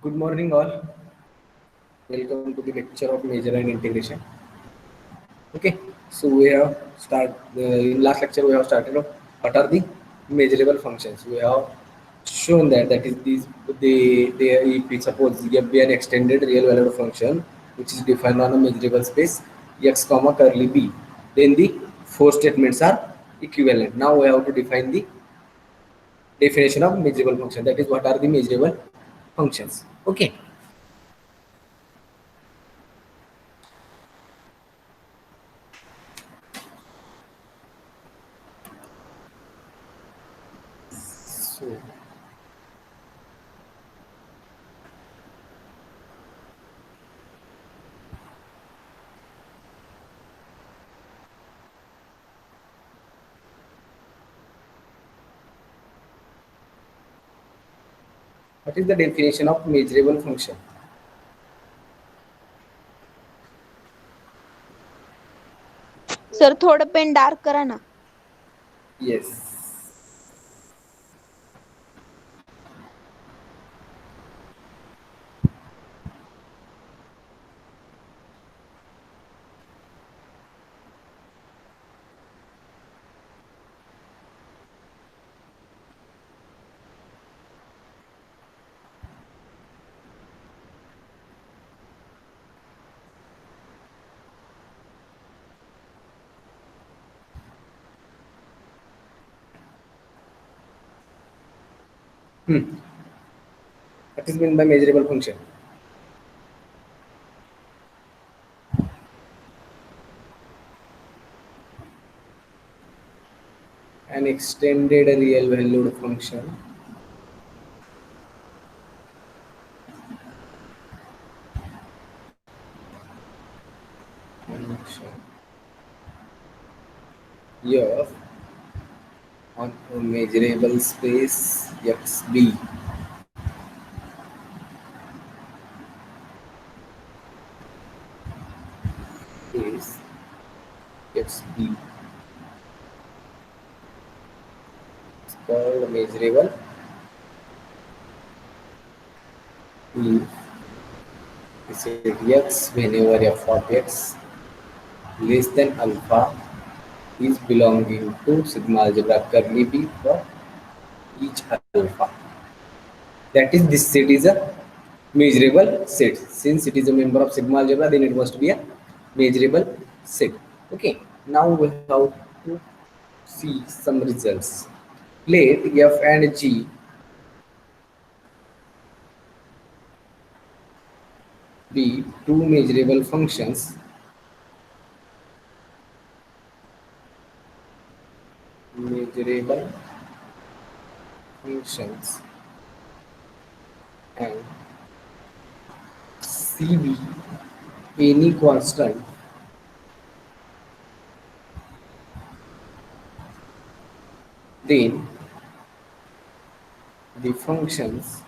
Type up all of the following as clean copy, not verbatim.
Good morning, all. Welcome to the lecture of measure and integration. Okay, so we have in last lecture we have started of what are the measurable functions. We have shown that is these they if we suppose f be an extended real valued function which is defined on a measurable space x comma curly b, then the four statements are equivalent. Now we have to define the definition of measurable function. That is what are the measurable functions. Okay. So what is the definition of measurable function? Sir थोडं pen dark करा ना. Yes. What is meant by measurable function? An extended real valued function function f on a measurable space xb is xb is called measurable if we say x whenever f of x less than alpha is belonging to sigma algebra curly b for each alpha. That is, this set is a measurable set. Since it is a member of sigma algebra, then it must be a measurable set. Okay, now we have to see some results. Let f and g be two measurable functions measurable functions and cb any constant, then the functions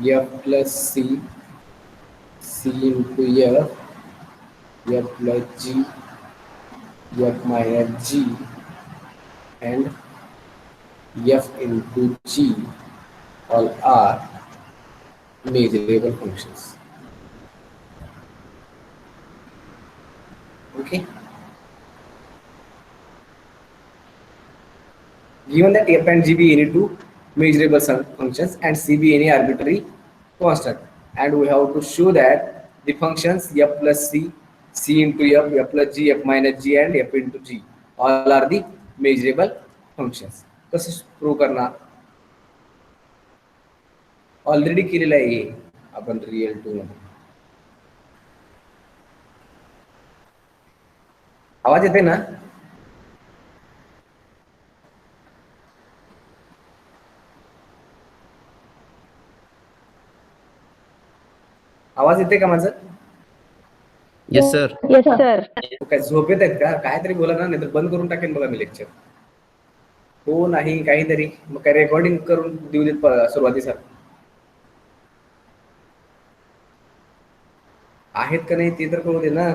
f plus c, c into f, f plus g, f minus g, and f into g all are measurable functions. Okay. Given that f and g be any two measurable functions and c be any arbitrary constant, and we have to show that the functions f plus c, c into f, f plus g, f minus g, and f into g all are the measurable functions. कसं prove करणार? Already केलेलं आहे हे आपण real 2 मध्ये. आवाज येते ना? आवाज येते का माझं? Yes sir. Yes sir. काय झोपेत आहेत का? काहीतरी बोला ना, नाही तर बंद करून टाकेन बघा मी लेक्चर. हो नाही काहीतरी मग काय रेकॉर्डिंग करून देऊ देत सुरुवातीला. आहेत का नाही ते तर कळू दे ना.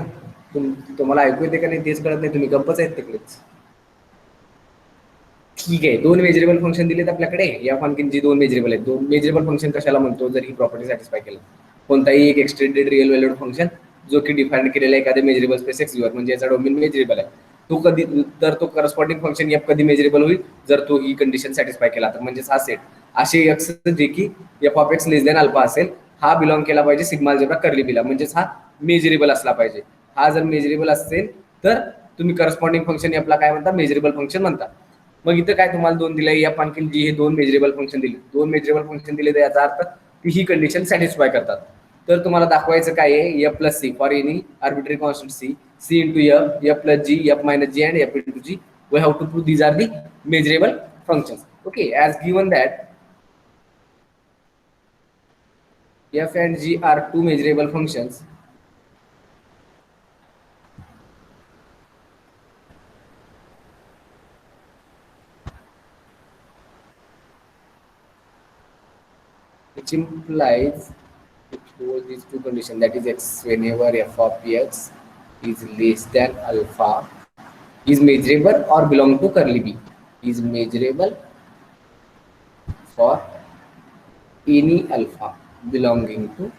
तुम्हाला ऐकू येते का नाही तेच कळत नाही, तुम्ही गप्पच आहेत तिकडेच. ठीक आहे, दोन मेजरेबल फंक्शन दिलेत आपल्याकडे, या फंक्शन जी दोन मेजरेबल आहेत. दोन मेजरेबल फंक्शन कशाला म्हणतो, जर ही प्रॉपर्टी सॅटिस्फाय केलं, कोणताही एक एक्सटेंडेड रिअल व्हॅल्यूड फंक्शन जो की डिफाईन केलेला आहे एखाद्या मेजरेबल स्पेस एक्सवर, म्हणजे याचा डोमेन मेजरेबल आहे, तो कधी, तर तो करस्पॉन्डिंग फंक्शन एफ कधी मेजरेबल होईल, जर तो ही कंडिशन सॅटिस्फाय केला तर. म्हणजे हा सेट असे एक्स जे की F of x less than alpha असेल, हा बिलॉंग केला पाहिजे सिग्मा अल्जेब्रा कर्ली बीला, म्हणजेच हा मेजरेबल असला पाहिजे. हा जर मेजरेबल असेल तर तुम्ही करस्पॉन्डिंग फंक्शन एफला काय म्हणता, मेजरेबल फंक्शन म्हणता. मग इथं काय तुम्हाला दोन दिलंय, एफ आणखी जी हे दोन मेजरेबल फंक्शन दिले, दोन मेजरेबल फंक्शन दिले, तर याचा अर्थ ती ही कंडिशन सॅटिस्फाय करतात. तर तुम्हाला दाखवायचं काय आहे, F plus C for any arbitrary constant C into F, F plus G, F minus G and F into G. We have to prove these are the measurable functions. Okay, as given that f and g are two measurable functions, which implies these two conditions, that is x whenever f of x is less than alpha is measurable or belong to curly b, is measurable for any alpha belonging to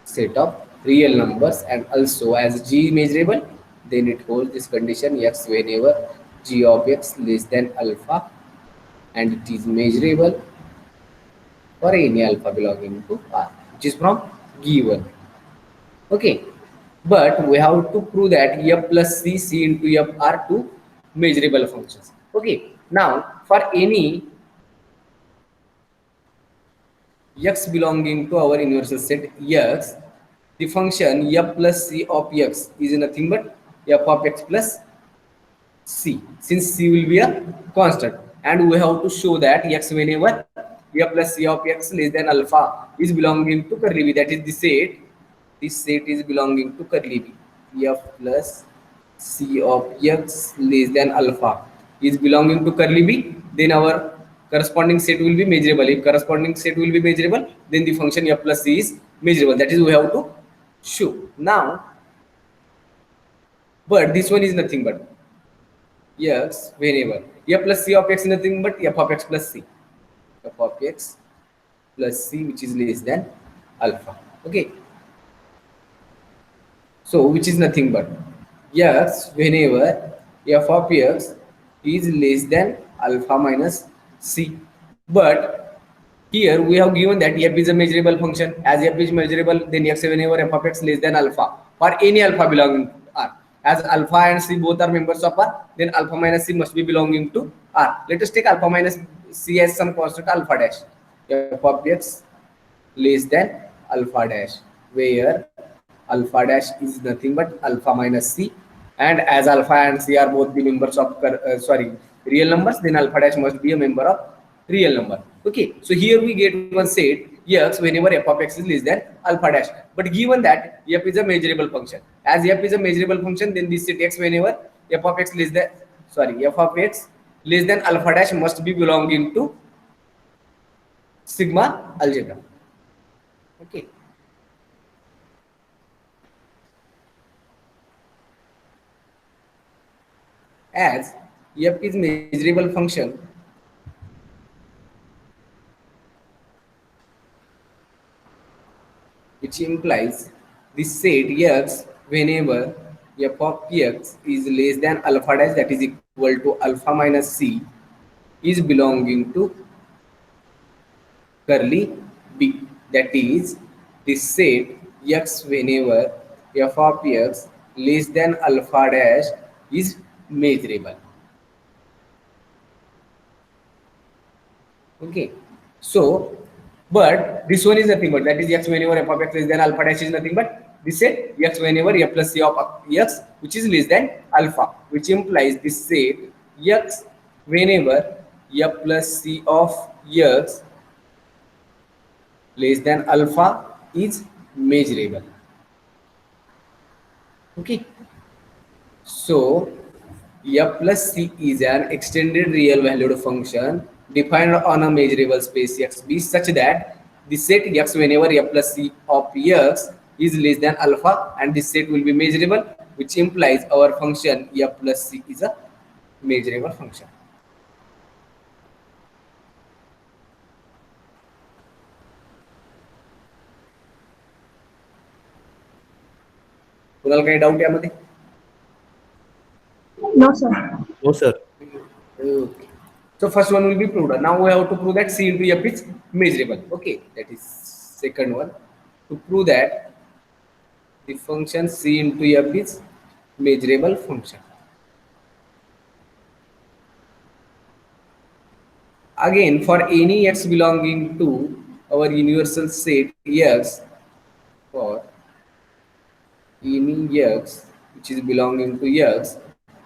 set of real numbers, and also as g measurable, then it holds this condition x whenever g of x less than alpha, and it is measurable for any alpha belonging to R, which is from given. Okay, but we have to prove that f plus c, c into f are two measurable functions. Okay, now for any x belonging to our universal set x, the function f plus c of x is nothing but f of x plus c, since c will be a constant, and we have to show that x whenever f plus c of x less than alpha is belonging to curly b, that is the set, this set is belonging to curly b. F plus c of x less than alpha is belonging to curly b, then our corresponding set will be measurable. If corresponding set will be measurable, then the function f plus c is measurable. That is we have to show. Now, but this one is nothing but x whenever f plus c of x is nothing but f of x plus c, f of x plus c, which is less than alpha. Okay, so which is nothing but x whenever f of x is less than alpha minus c. But here we have given that f is a measurable function. As f is measurable, then x whenever f of x less than alpha for any alpha belonging to R. As alpha and c both are members of R, then alpha minus c must be belonging to R. Let us take alpha minus c as some constant alpha dash. F of x less than alpha dash, where alpha dash is nothing but alpha minus c, and as alpha and c are both the members of real numbers, then alpha dash must be a member of real number. Okay, so here we get one set x whenever f of x is less than alpha dash, but given that f is a measurable function, as f is a measurable function, then this set x whenever f of x less than f of x less than alpha dash must be belonging to sigma algebra. Okay, as f is measurable function, which implies the set x whenever f of x is less than alpha dash, that is equal to alpha minus c, is belonging to curly b, that is the set x whenever f of x less than alpha dash is measurable. Okay, so but this one is nothing but, that is x whenever f of x less than alpha dash is nothing but this set x whenever f plus c of x which is less than alpha, which implies this set x whenever f plus c of x less than alpha is measurable. Okay, so f plus c is an extended real valued function defined on a measurable space xb such that the set x whenever f plus c of x is less than alpha, and this set will be measurable, which implies our function f plus c is a measurable function. कुणाला काही doubt यामध्ये? No, sir. No, sir. Okay. So first one will be proved. Now we have to prove that C into F is measurable. Okay, that is second one. To prove that the function C into F is measurable function. Again, for any x belonging to our universal set X, for any x which is belonging to X,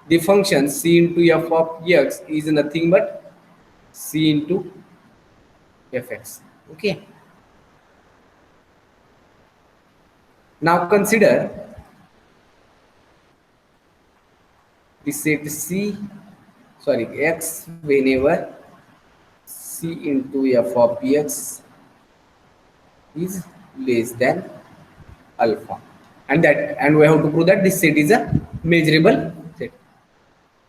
the function C into F of X is nothing but C into Fx. Okay. Now consider the set X whenever C into F of X is less than alpha, and we have to prove that this set is a measurable set.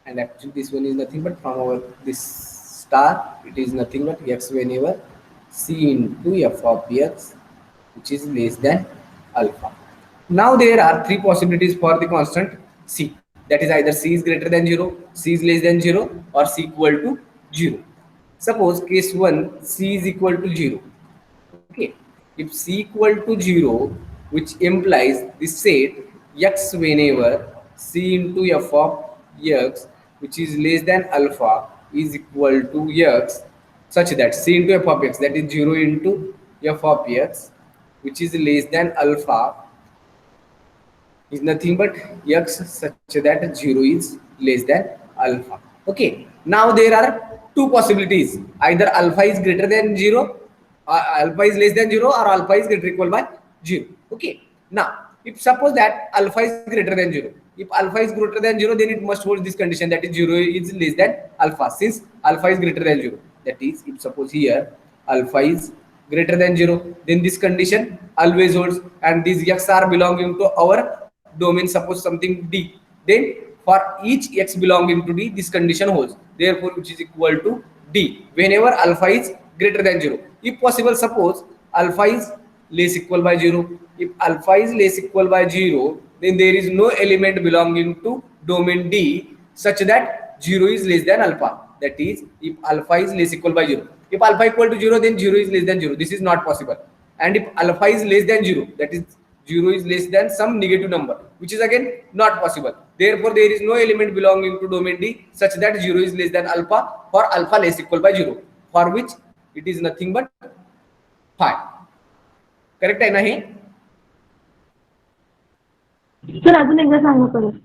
And actually this one is nothing but from our this star, it is nothing but X whenever C into F of X which is less than alpha. Now there are three possibilities for the constant C, that is either C is greater than 0, C is less than 0, or C equal to 0. Suppose case 1, C is equal to 0. Okay, if C equal to 0, which implies the set X whenever C into F of X which is less than alpha is equal to X, such that C into F of X, that is 0 into F of X which is less than alpha is nothing but X, such that 0 is less than alpha. Okay, now there are two possibilities, either alpha is greater than 0, alpha is less than 0, or alpha is greater or equal by 0. Okay, now if suppose that alpha is greater than 0, if alpha is greater than 0, then it must hold this condition, that is 0 is less than alpha, since alpha is greater than 0. That is, if suppose here alpha is greater than 0, then this condition always holds, and these x are belonging to our domain, suppose something D, then for each x belonging to D this condition holds, therefore which is equal to D whenever alpha is greater than 0. If possible, suppose alpha is less equal by 0. If alpha is less equal by 0, then there is no element belonging to domain D such that 0 is less than alpha. That is, if alpha is less equal by 0. If alpha equal to 0, then 0 is less than 0. This is not possible. And if alpha is less than 0, that is 0 is less than some negative number, which is again not possible. Therefore, there is no element belonging to domain D such that 0 is less than alpha for alpha less equal by 0, for which it is nothing but phi. Correct आहे ना हे? Sir अजून एकदा सांगा परत.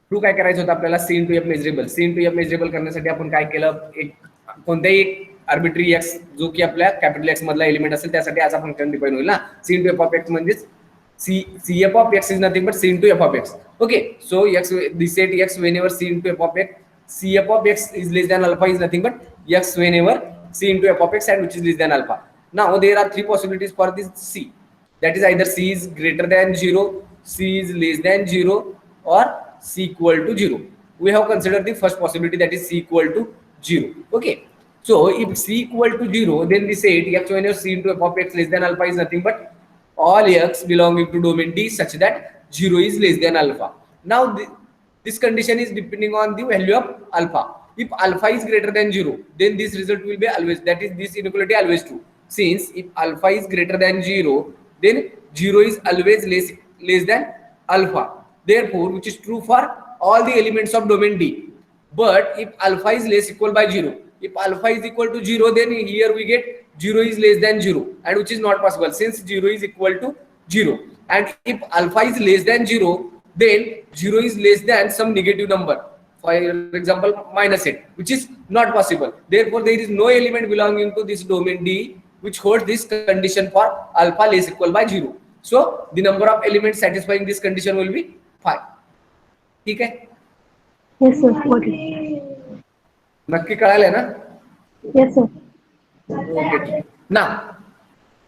Prove काय करायचं होतं आपल्याला, C into F measurable. C into F measurable करण्यासाठी आपण काय केलं, एक कोणत्याही एक आर्बिट्ररी x जो की आपल्या कॅपिटल एक्स मधला एलिमेंट असेल त्यासाठी असा फंक्शन डिफाइन होईल ना. C into F of x म्हणजेच CF of x is nothing but C into F of x. Okay, so x, the set x whenever C into F of x, CF of x is less than alpha is nothing but x whenever C into F of x and which is less than alpha. Now there are three possibilities for this C, that is either C is greater than 0, C is less than 0, or C equal to 0. We have considered the first possibility, that is C equal to 0. Okay, so if C equal to 0, then the set x whenever C into F of x less than alpha is nothing but all x belonging to domain D such that 0 is less than alpha. Now this condition is depending on the value of alpha. If alpha is greater than 0, then this result will be always, that is this inequality always true. Since if alpha is greater than 0, then 0 is always less than alpha. Therefore, which is true for all the elements of domain D. But if alpha is less equal by 0, if alpha is equal to 0, then here we get 0 is less than 0, and which is not possible since 0 is equal to 0. And if alpha is less than 0, then 0 is less than some negative number, for example minus 8, which is not possible. Therefore, there is no element belonging to this domain D which holds this condition for alpha less equal by 0. So the number of elements satisfying this condition will be 5. ठीक आहे? Yes sir. Okay. नक्की कळालंय ना? Yes sir. Okay. Now,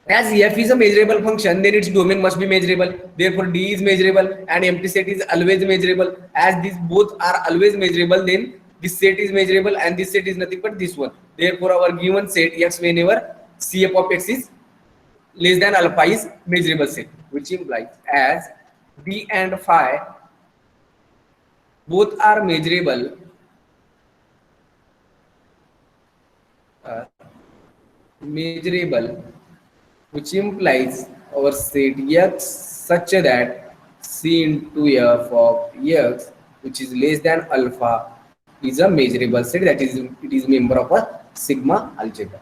as f is a measurable function, then its domain must be measurable. Therefore, D is measurable and empty set is always measurable. As these both are always measurable, then this set is measurable and this set is nothing but this one. Therefore, our given set x whenever CF of x is less than alpha is measurable set, which implies as d and phi both are measurable, which implies our set x such that c into f of x, which is less than alpha, is a measurable set. That is, it is member of a sigma algebra.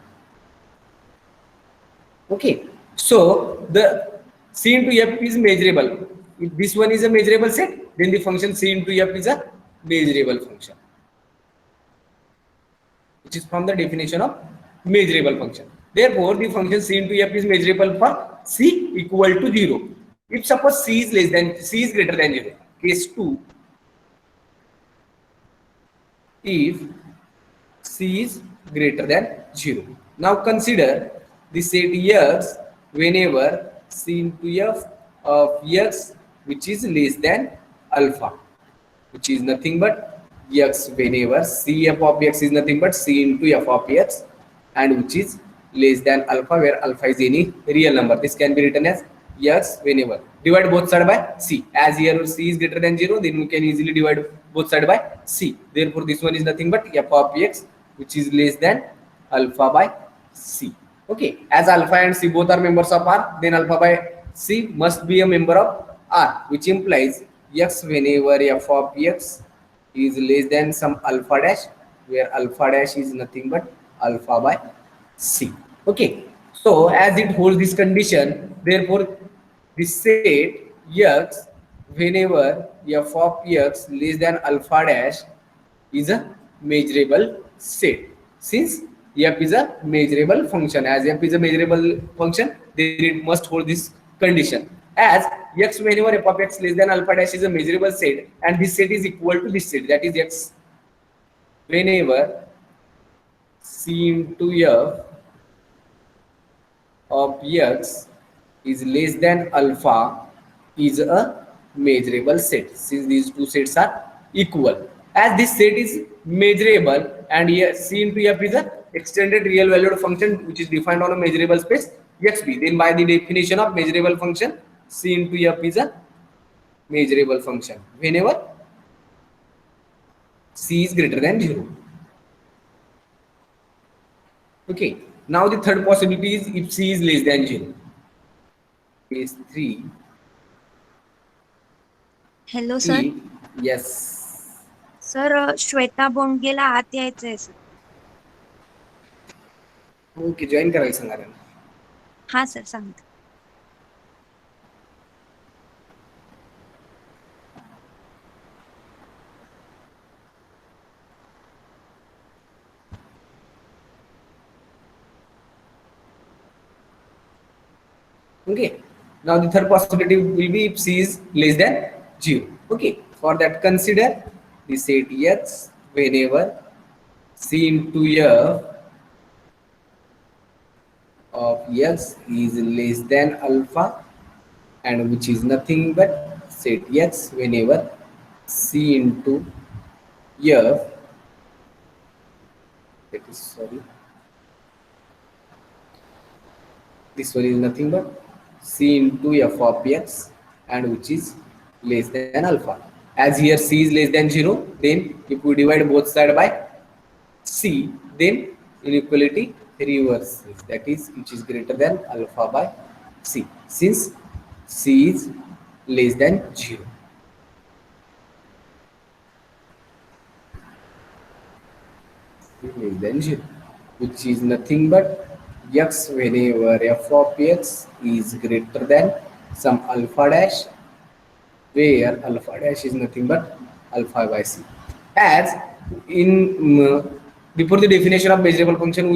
Okay, so the c into f is measurable. If this one is a measurable set, then the function c into f is a measurable function, which is from the definition of measurable function. Therefore, the function c into f is measurable for c equal to 0. If suppose c is greater than 0, case 2, if c is greater than 0. Now consider the set x whenever c into f of x, which is less than alpha, which is nothing but x whenever c f of x is nothing but c into f of x, and which is less than alpha, where alpha is any real number. This can be written as x whenever. Divide both sides by c. As here c is greater than 0, then we can easily divide both sides by c. Therefore, this one is nothing but f of x, which is less than alpha by c. Okay, as alpha and c both are members of R, then alpha by c must be a member of R, which implies x whenever f of x is less than some alpha dash, where alpha dash is nothing but alpha by c. Okay, so as it holds this condition, therefore this set x whenever f of x less than alpha dash is a measurable set. Since f is a measurable function, as f is a measurable function, then it must hold this condition. As x whenever f of x less than alpha dash is a measurable set, and this set is equal to this set, that is x whenever c into f of x is less than alpha is a measurable set, since these two sets are equal. As this set is measurable and here c into f is a extended real valued function which is defined on a measurable space xp, then by the definition of measurable function, c into f is a measurable function whenever c is greater than 0. Okay, now the third possibility is if c is less than 0. Case 3. Hello sir. Yes. Sir Shweta बोंडगेला आत यायचंय sir. Okay, join करायला सांगा त्यांना. हा sir सांगते. Okay, now the third possibility will be if c is less than 0. Okay, for that consider the set x whenever c into f of x is less than alpha, and which is nothing but set x whenever c into f, that is, sorry, this one is nothing but c into f of x, and which is less than alpha. As here c is less than 0, then if we divide both sides by c, then inequality reverses, that is, which is greater than alpha by c, since c is less than 0. Less than 0, which is nothing but x whenever f of x is greater than some alpha dash, where alpha dash is nothing but alpha by c. As in before the definition of measurable function,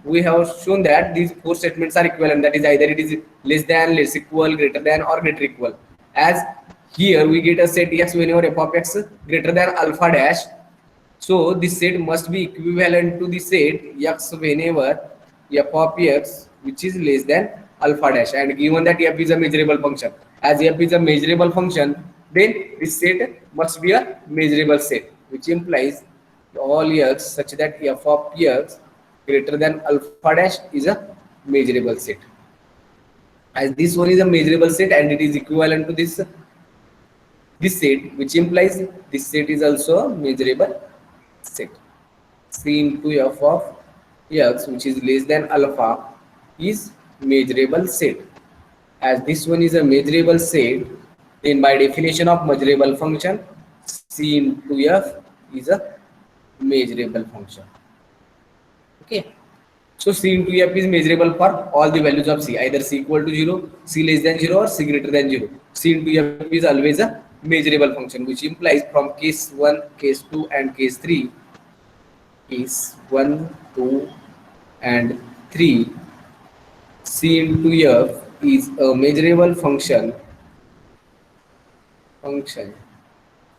we have shown that these four statements are equivalent, that is, either it is less than, less equal, greater than, or greater equal. As here we get a set x whenever f of x greater than alpha dash, so this set must be equivalent to the set x whenever f of x which is less than alpha dash, and given that f is a measurable function, as f is a measurable function, then this set must be a measurable set, which implies all x such that f of x greater than alpha dash is a measurable set. as this one is a measurable set and it is equivalent to this set, which implies this set is also a measurable set. C into f of x, which is less than alpha, is measurable set. As this one is a measurable set, then by definition of measurable function, C into f is a measurable function. Okay. So C into f is measurable for all the values of C, either C equal to 0, C less than 0 or C greater than 0. C into f is always a measurable function, which implies from case 1, case 2 and case 3, case 1, 2 and 3, C into f is a measurable function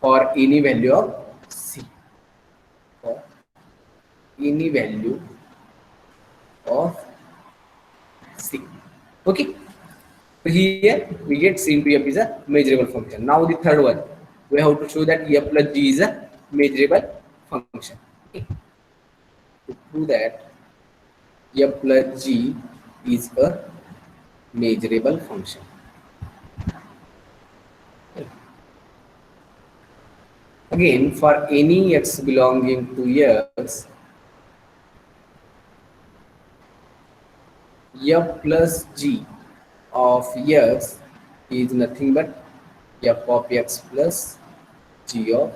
for any value of C, for any value of C. Okay, so here we get C into f is a measurable function. Now the third one, we have to show that f plus g is a measurable function. Okay. To prove that f plus g is a measurable function, again for any x belonging to x, f plus g of x is nothing but f of x plus g of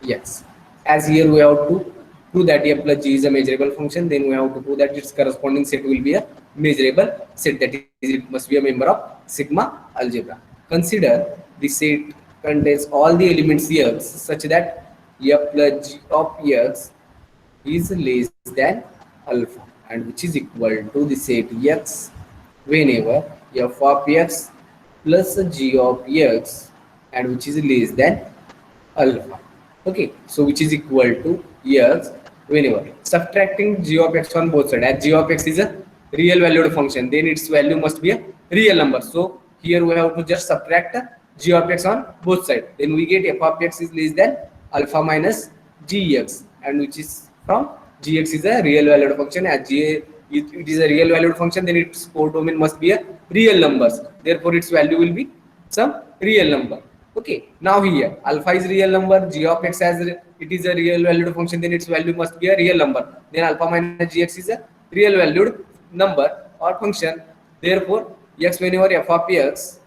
x. As here we have to prove that f plus g is a measurable function, then we have to prove that its corresponding set will be a measurable set, that is, it must be a member of sigma algebra. Consider the set contains all the elements x such that f plus g of x is less than alpha, and which is equal to the set x whenever f of x plus g of x and which is less than alpha. Okay, so which is equal to x whenever subtracting g of x on both sides. As g of x is a real valued function, then its value must be a real number. So here we have to just subtract g of x on both sides. Then we get f of x is less than alpha minus gx, and which is from gx is a real valued function. As it is a real valued function, then its codomain must be a real numbers. Therefore, its value will be some real number. Okay. Now here alpha is real number, g of x as it is a real valued function, then its value must be a real number. Then alpha minus gx is a real valued number or function. Therefore, x whenever f of x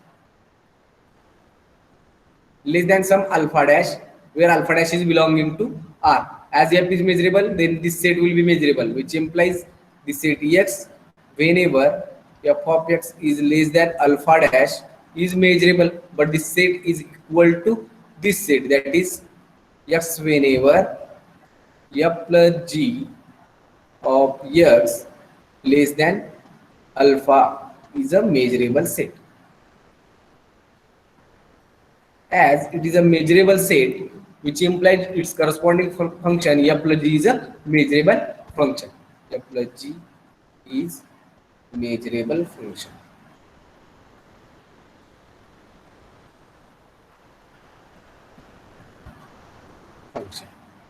less than some alpha dash, where alpha dash is belonging to R. As f is measurable, then this set will be measurable, which implies the set x whenever f of x is less than alpha dash is measurable, but this set is equal to this set, that is x whenever f plus g of x less than alpha is a measurable set. As it is a measurable set, which implies its corresponding function f plus g is a measurable function. F plus g is measurable function.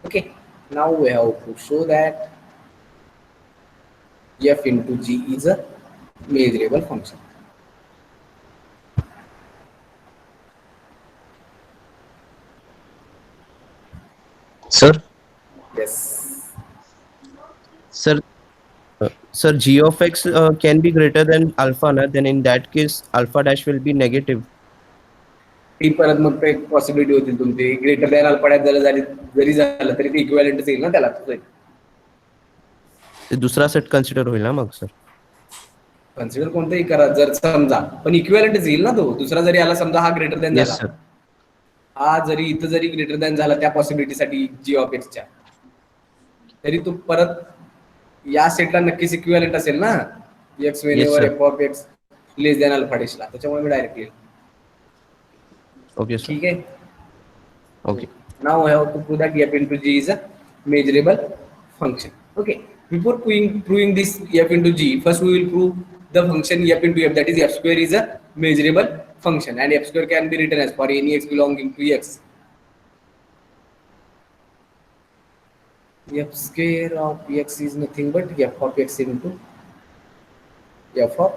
Okay, now we have to show that f into g is a measurable function. Sir, Yes. sir, sir, g of x can be greater than alpha, na? Then in that case, alpha dash will be negative. ती परत मग एक possibility होती तुमची greater than alpha dash जरी झालं तरी ते इक्विव्हॅलेंटच येईल ना त्याला. ते दुसरा सेट कन्सिडर होईल ना मग सर. कन्सिडर कोणताही करा जर समजा, पण इक्विव्हॅलेंटच येईल ना तो. दुसरा जरी आला समजा हा ग्रेटर दॅन येस झाला, सर. हा जरी इथं जरी ग्रेटर दॅन झाला त्या पॉसिबिलिटीसाठी जी ऑफ एक्सच्या, तरी तो परत या सेटला नक्कीच इक्विव्हॅलेंट असेल ना x whenever f of x less than alpha डॅशला. त्याच्यामुळे मी डायरेक्टली Okay, sir. ठीक आहे. Okay. Now I have to prove that f into g is a measurable function. Okay. Before proving this f into g, first we will prove the function f into f, that is f square is a measurable function, and f square can be written as for any x belonging to x. F square of x is nothing but f of x into f of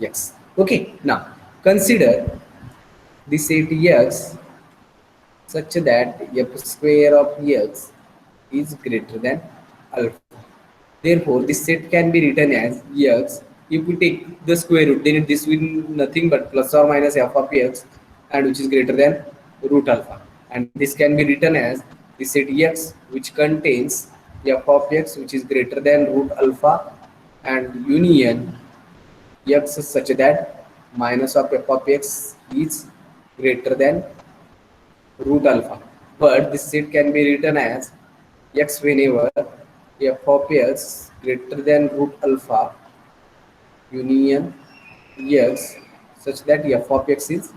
x. Okay, now consider the set x such that f square of x is greater than alpha. Therefore, this set can be written as x. If we take the square root, then this will be nothing but plus or minus f of x, and which is greater than root alpha. And this can be written as the set x which contains f of x which is greater than root alpha, and union x such that minus of f of x is greater than root alpha. But this set can be written as x whenever f of x greater than root alpha union x such that f of x is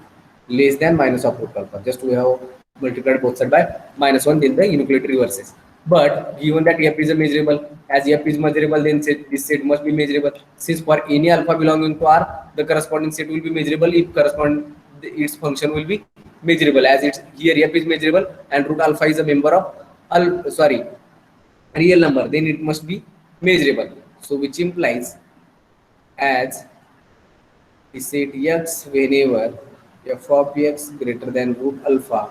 less than minus of root alpha. Just we have multiplied both sides by -1, then the inequality reverses. But given that f is a measurable, as f is measurable, then this set must be measurable. Since for any alpha belonging to R, the corresponding set will be measurable if its function will be measurable. As it's here f is measurable and root alpha is a member of real number, then it must be measurable. So which implies as we set x whenever f of x greater than root alpha,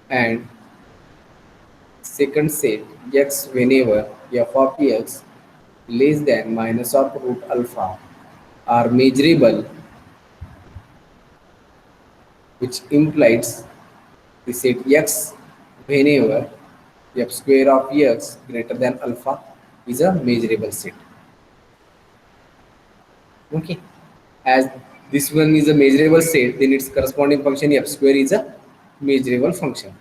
and second set x whenever f of x less than minus of root alpha are measurable, which implies the set x whenever f square of x greater than alpha is a measurable set. Okay, as this one is a measurable set, then its corresponding function f square is a measurable function.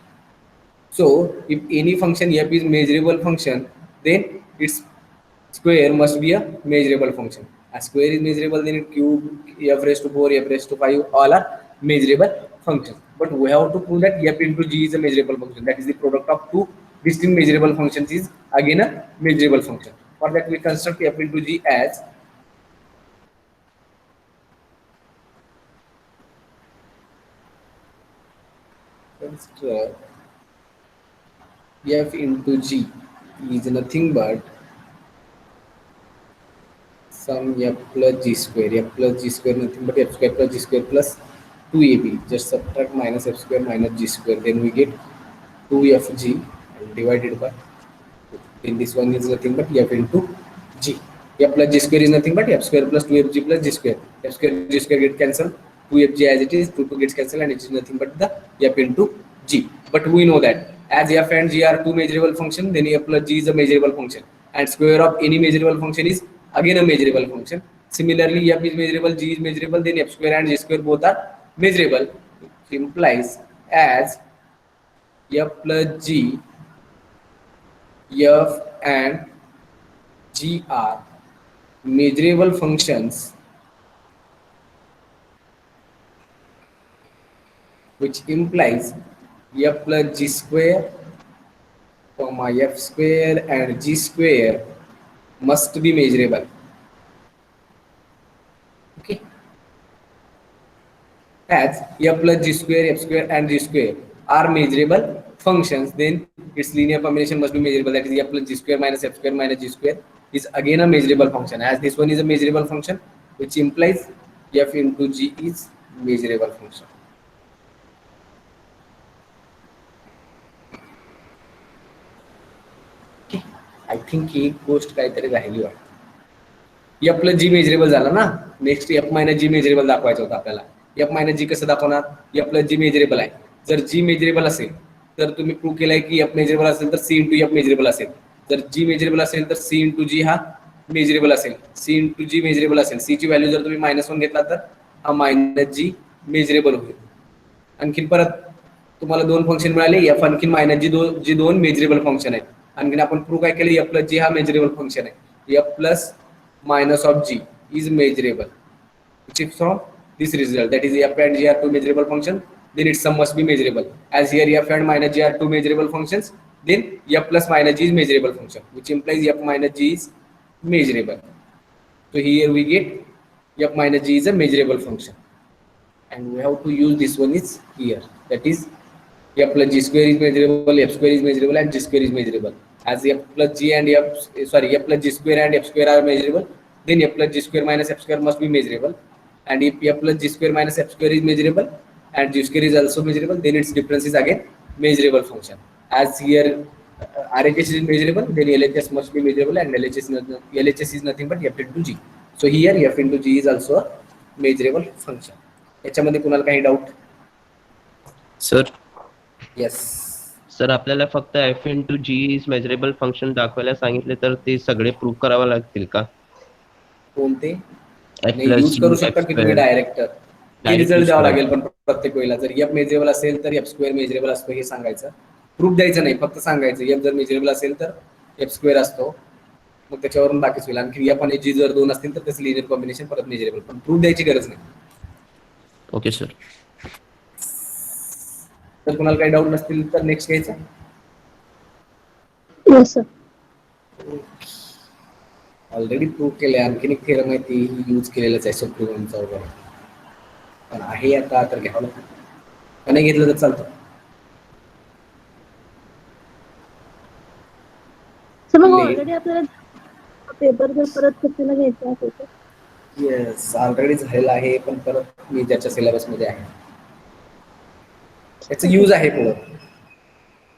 So if any function f is measurable function, then its square must be a measurable function. As square is measurable, then it cube, f raised to 4, f raised to 5, all are measurable functions. But we have to prove that f into g is a measurable function. That is the product of two distinct measurable functions is again a measurable function. For that we construct f into g as f into g is nothing but sum f plus g square. F plus g square nothing but f square plus g square plus 2ab. Just subtract minus f square minus g square, then we get 2fg and divided by, then this one is nothing but f into g. F plus g square is nothing but f square plus 2fg plus g square. F square g square get cancelled, 2fg as it is, 2 gets cancelled, and it is nothing but the f into g. But we know that as f and g are two measurable function, then f plus g is a measurable function, and square of any measurable function is again a measurable function. Similarly, f is measurable, g is measurable, then f square and g square both are measurable, which implies as f plus g, f and g are measurable functions, which implies f plus g square comma f square and g square must be measurable. Okay, as f plus g square, f square and g square are measurable functions, then its linear combination must be measurable. That is f plus g square minus f square minus g square is again a measurable function, as this one is a measurable function, which implies f into g is measurable function. I think he गोष्ट काहीतरी राहिली वाटतं. F plus जी measurable झाला ना, next F minus जी measurable दाखवायचं होतं आपल्याला. F minus जी कसं दाखवणार, एफ प्लस जी मेजरेबल आहे. जर जी मेजरेबल असेल तर तुम्ही प्रूव्ह केलाय की एफ मेजरेबल असेल तर सी इंटू एफ मेजरेबल असेल. जर जी मेजरेबल असेल तर सी इंटू जी हा मेजरेबल असेल, सी इंटू जी मेजरेबल असेल. सी ची व्हॅल्यू जर तुम्ही -1 घेतला तर हा मायनस जी मेजरेबल होईल. आणखीन परत तुम्हाला दोन फंक्शन मिळाले, एफ आणखीन मायनस जी दोन मेजरेबल फंक्शन आहेत. आणखीन आपण प्रूव्ह काय केलं, एफ प्लस जी हा मेजरेबल फंक्शन आहे. F plus minus of G is measurable, which is from this result, that is f and g are two measurable functions, then its sum must be measurable. As here f and minus g are two measurable functions, then f plus minus g is measurable function, which implies f minus g is measurable. So here we get f minus g is a measurable function, and we have to use this one is here, that is f plus g square is measurable, f square is measurable, and g square is measurable. As f plus g square and f square are measurable, then f plus g square minus f square must be measurable. And if f plus g square minus f square is measurable and g square is also measurable, then its difference is again measurable function. As here RHS is measurable, then LHS must be measurable, and LHS is nothing but f into g. So here f into g is also a measurable function. याच्यामध्ये कुणाला काही doubt? Sir yes. Sir आपल्याला फक्त F into G is measurable function दाखवायला सांगितले तर ते सगळे प्रूव्ह करावं लागतील का? कोणते F नाही plus यूज G, करू F शकता की square. तुम्ही डायरेक्ट Direct रिझल्ट use द्यावा करा. लागेल, पण प्रत्येक वेळेला जर एफ मेजरेबल असेल तर एफ स्क्वेअर मेजरेबल असतो हे सांगायचं. प्रूफ द्यायचं नाही, फक्त सांगायचं एफ जर मेजरेबल असेल तर एफ स्क्वेअर असतो, मग त्याच्यावरून बाकीच होईल. आणखी एफ आणि जी जर दोन असतील तर त्याचं लिनियर कॉम्बिनेशन परत मेजरेबल, पण प्रूफ द्यायची गरज नाही. Okay sir. तर कुणाला काही डाऊट नसतील तर नेक्स्ट घ्यायचं. Yes, sir. ऑलरेडी प्रूव्ह केले. आणखीन एक थेरम आहे ती यूज केलेलंच आहे सुप्रीमचा वगैरे, पण आहे आता तर घ्यावं लागतं. का नाही घेतलं तर चालतं. सर मग ले- ऑलरेडी आपल्याला पेपर जर परत कशाला घ्यायचा असेल तर? येस, ऑलरेडी झालेलं आहे, पण परत मी ज्याच्या सिलेबसमध्ये आहे त्याचं यूज आहे पुढं.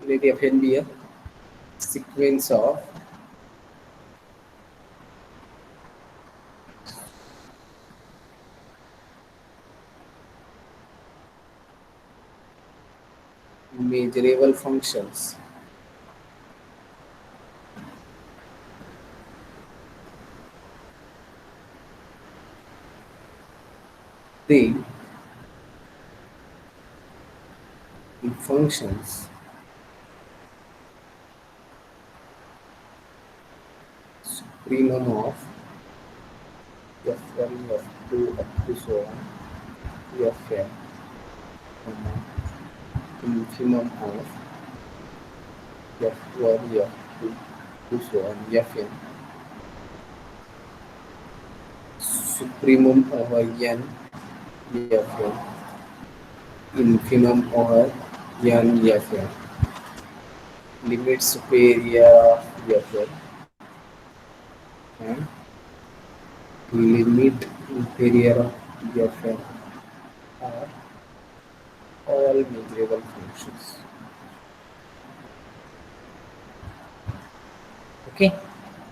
Let F N be a sequence of measurable functions the functions supremum of f1 f2 up to so on fn infimum of f1 f2 to so on fn supremum over n fn infimum over n fn limit superior of fn and limit inferior of fn are all measurable functions. Okay,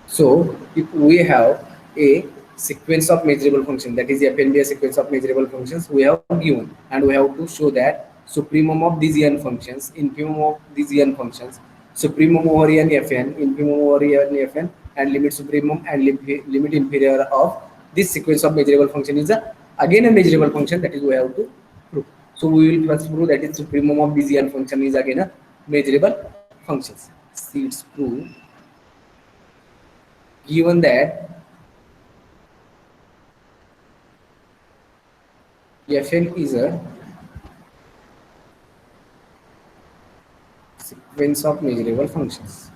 so if we have a sequence of measurable functions, that is f and be a sequence of measurable functions, we have given, and we have to show that supremum of these n functions, infimum of these n functions, supremum over n fn, infimum over n fn, and limit supremum and limit inferior of this sequence of measurable function is again a measurable function, that is we have to prove. So we will first prove that is supremum of this n function is again a measurable functions. See its proof. Given that fn is a sequence of measurable functions,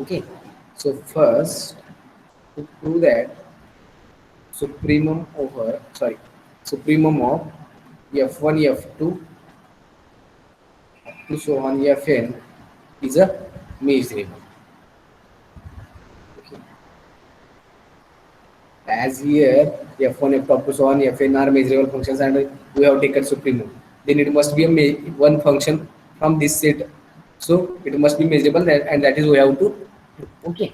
okay, so first to prove that supremum of f1 f2 up to so on fn is a measurable. Okay. As here f1 f2 up to so on fn are measurable functions and we have taken supremum, then it must be a one function from this set, so it must be measurable, and that is we have to. Okay,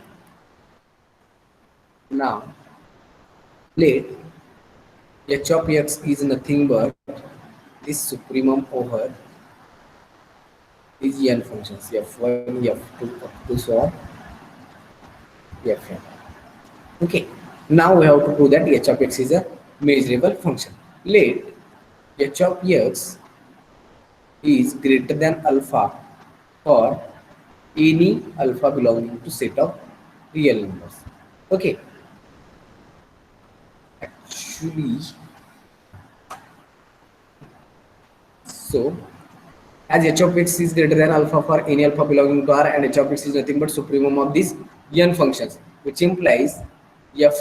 now let h of x is nothing but this supremum over these n functions f1 f2 up to so on fn. Okay, now we have to prove that h of x is a measurable function. Let h of x is greater than alpha for any alpha belonging to set of real numbers. Okay, actually, so as h of x is greater than alpha for any alpha belonging to R, and h of x is nothing but supremum of these n functions, which implies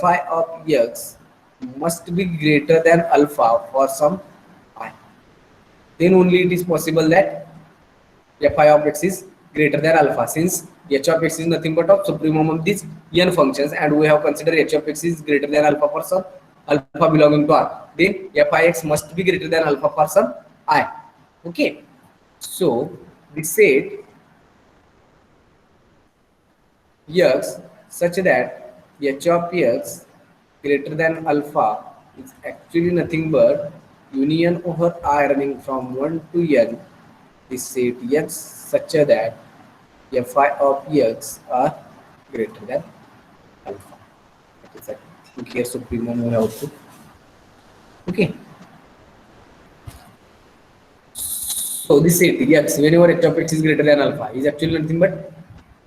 fi of x must be greater than alpha for some I, then only it is possible that fi of x is greater than alpha, since h of x is nothing but of supremum of these n functions, and we have considered h of x is greater than alpha for some alpha belonging to R, then fi x must be greater than alpha for some I. Okay, so we said x such that h of x greater than alpha is actually nothing but union over I running from 1 to n. We set x such that fi of x are greater than alpha. That is that here supremum we have to. Okay. So this set x whenever h of x is greater than alpha is actually nothing but